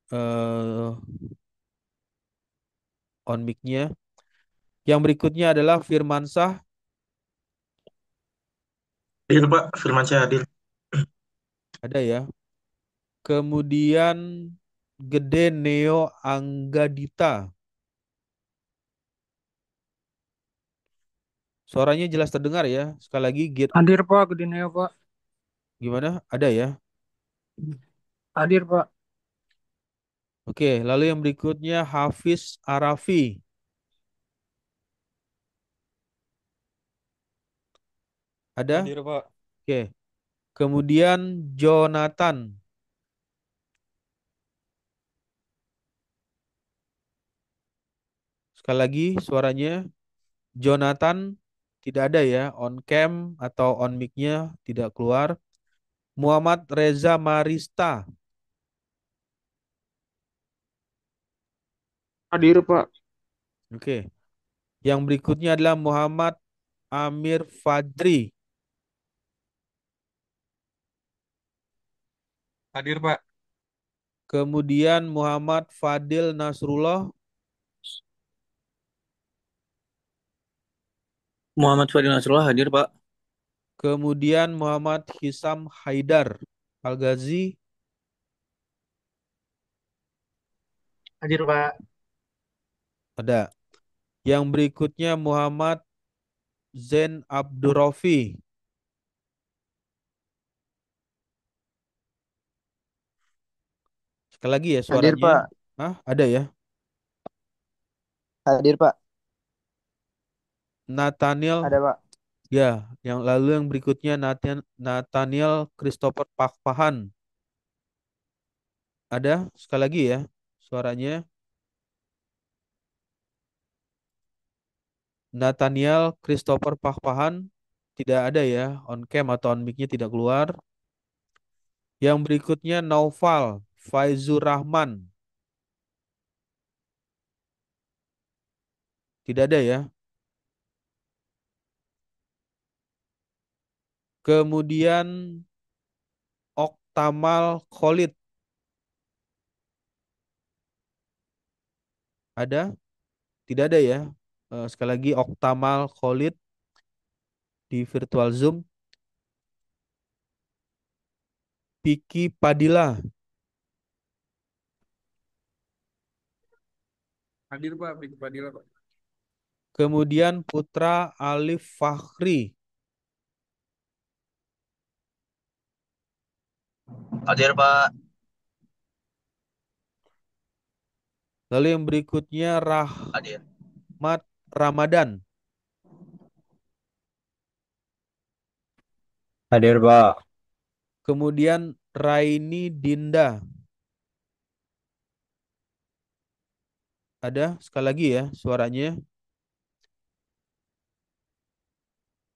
eh, on mic-nya. Yang berikutnya adalah Firmansah. Hadir Pak, Firmansyah hadir. Ada ya. Kemudian Gede Neo Anggadita. Suaranya jelas terdengar ya. Sekali lagi, Hadir Pak, Gudineo Pak. gimana? Ada ya? Hadir Pak. Oke, lalu yang berikutnya Hafiz Arafi. Ada? Hadir Pak. Oke. Kemudian Jonathan. Sekali lagi suaranya Jonathan tidak ada ya on cam atau on mic-nya tidak keluar. Muhammad Reza Marista. Hadir, Pak. Oke. Yang berikutnya adalah Muhammad Amir Fadri. Hadir Pak. Kemudian Muhammad Fadil Nasrullah. Muhammad Fadil Nasrullah hadir Pak. Kemudian Muhammad Hisam Haidar Al-Ghazi. Hadir Pak. Ada. Yang berikutnya Muhammad Zain Abdurrafi. Sekali lagi ya Hadir, suaranya. Pak. Hah? Ada ya. Hadir, Pak. Nathaniel. Ada, Pak. Ya, yang berikutnya Nathaniel Christopher Pakpahan. Ada? Sekali lagi ya suaranya. Nathaniel Christopher Pakpahan tidak ada ya on cam atau on mic-nya tidak keluar. Yang berikutnya Naufal Faizur Rahman. Tidak ada ya. Kemudian Oktamal Khalid. Ada? Tidak ada ya. Sekali lagi Oktamal Khalid di virtual Zoom. Piki Padilla. Hadir Pak. Piki Fadila Pak. Kemudian Putra Alif Fakhri. Hadir Pak. Lalu yang berikutnya Hadir. Rahmat Ramadan. Hadir Pak. Kemudian Raini Dinda. Ada? Sekali lagi ya suaranya.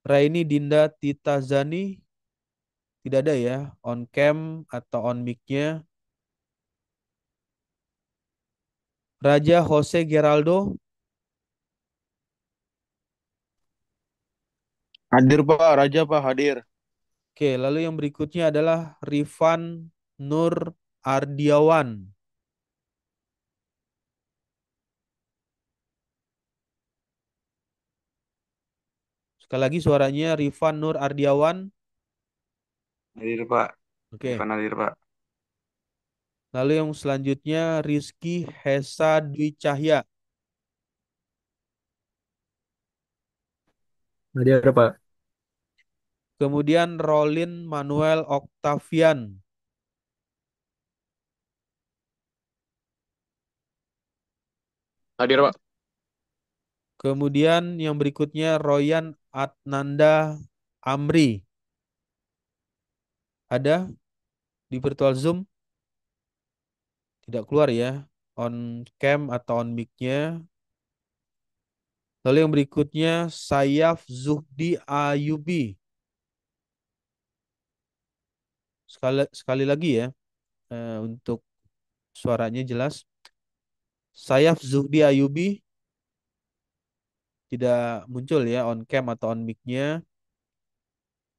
Raini Dinda Titazani. Tidak ada ya on cam atau on mic-nya. Raja Jose Geraldo. Hadir Pak, Raja Pak hadir. Oke, lalu yang berikutnya adalah Rifan Nur Ardiawan. Sekali lagi suaranya Rifan Nur Ardiawan. Hadir Pak. Oke. Rifan hadir Pak. Lalu yang selanjutnya Rizky Hesa Dwi Cahya. Hadir Pak. Kemudian Rolin Manuel Octavian. Hadir, Pak. Kemudian yang berikutnya Royan Adnanda Amri. Ada di virtual Zoom? Tidak keluar ya. On cam atau on mic-nya. Lalu yang berikutnya Sayaf Zuhdi Ayubi. Sekali lagi ya, untuk suaranya jelas. Sayaf Zuhdi Ayubi tidak muncul ya on cam atau on mic-nya.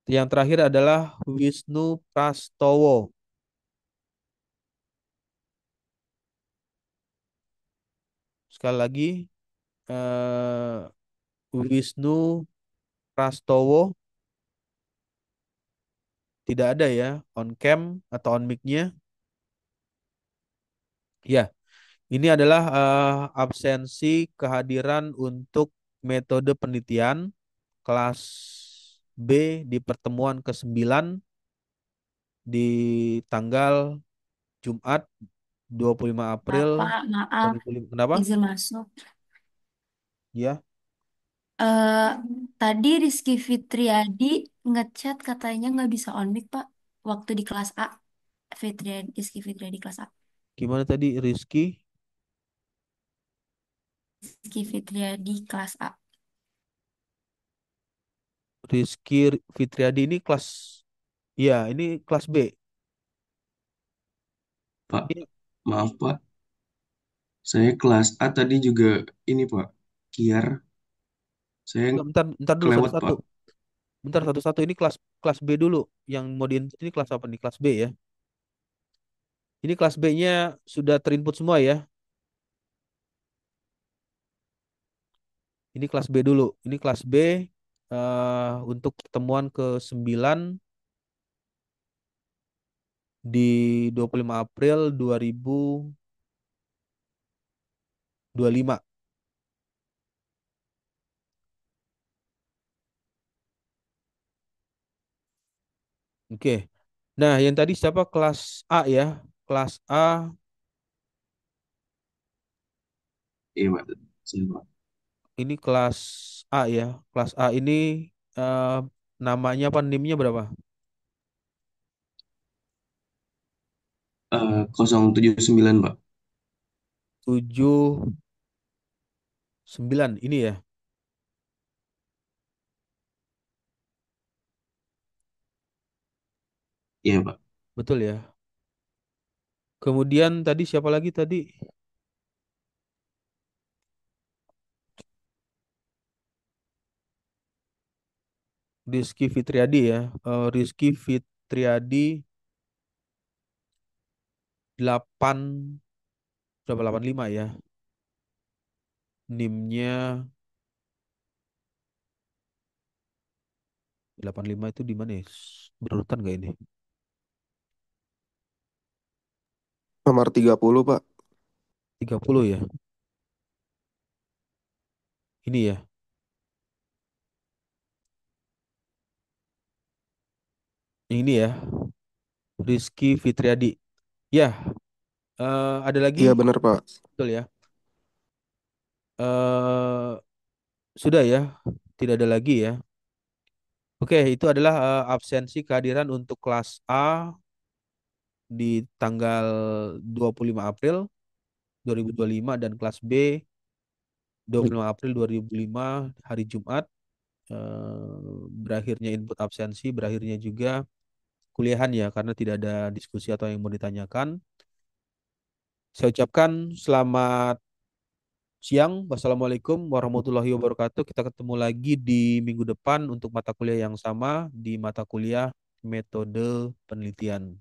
Yang terakhir adalah Wisnu Prastowo. Sekali lagi, Wisnu Prastowo tidak ada ya on cam atau on mic-nya. Ya, ini adalah absensi kehadiran untuk metode penelitian kelas B di pertemuan ke-9 di tanggal Jumat 25 April Bapak, maaf, 2005. Kenapa? izin masuk. Ya, Eh, Tadi Rizky Fitriadi ngechat katanya nggak bisa on mic, Pak. Waktu di kelas A. Rizky Fitriadi kelas A. gimana tadi Rizky? Rizky Fitriadi kelas A. Rizky Fitriadi ini kelas, ya ini kelas B. Pak, Ini maaf Pak, saya kelas A tadi juga ini Pak, Kiar, saya bentar dulu kelewat satu-satu. Pak. Bentar satu-satu, ini kelas kelas B dulu. Yang mau ini kelas apa nih? Kelas B ya. Ini kelas B-nya sudah terinput semua ya. Ini kelas B dulu. Ini kelas B untuk pertemuan ke-9 di 25 April 2025. Oke. Nah, yang tadi siapa? Kelas A ya. Kelas A Iya Pak, saya Pak. ini kelas A ya. Kelas A ini eh, namanya apa? NIM-nya berapa? 079 Pak. 79 ini ya. Iya Pak. Betul ya. Kemudian tadi siapa lagi tadi? Rizky Fitriadi ya. Rizky Fitriadi 8 berapa 85 ya. NIM-nya 85 itu di mana ya? Berurutan gak ini? Nomor 30, Pak. 30 ya. Ini ya. Ini ya. Rizky Fitriadi. Ya, ada lagi? Iya, benar, Pak. Betul ya. Sudah ya. Tidak ada lagi ya. Oke, itu adalah absensi kehadiran untuk kelas A di tanggal 25 April 2025 dan kelas B 25 April 2005 hari Jumat. Berakhirnya input absensi, berakhirnya juga kuliahan ya karena tidak ada diskusi atau yang mau ditanyakan. Saya ucapkan selamat siang. Wassalamualaikum warahmatullahi wabarakatuh. Kita ketemu lagi di minggu depan untuk mata kuliah yang sama di mata kuliah metode penelitian.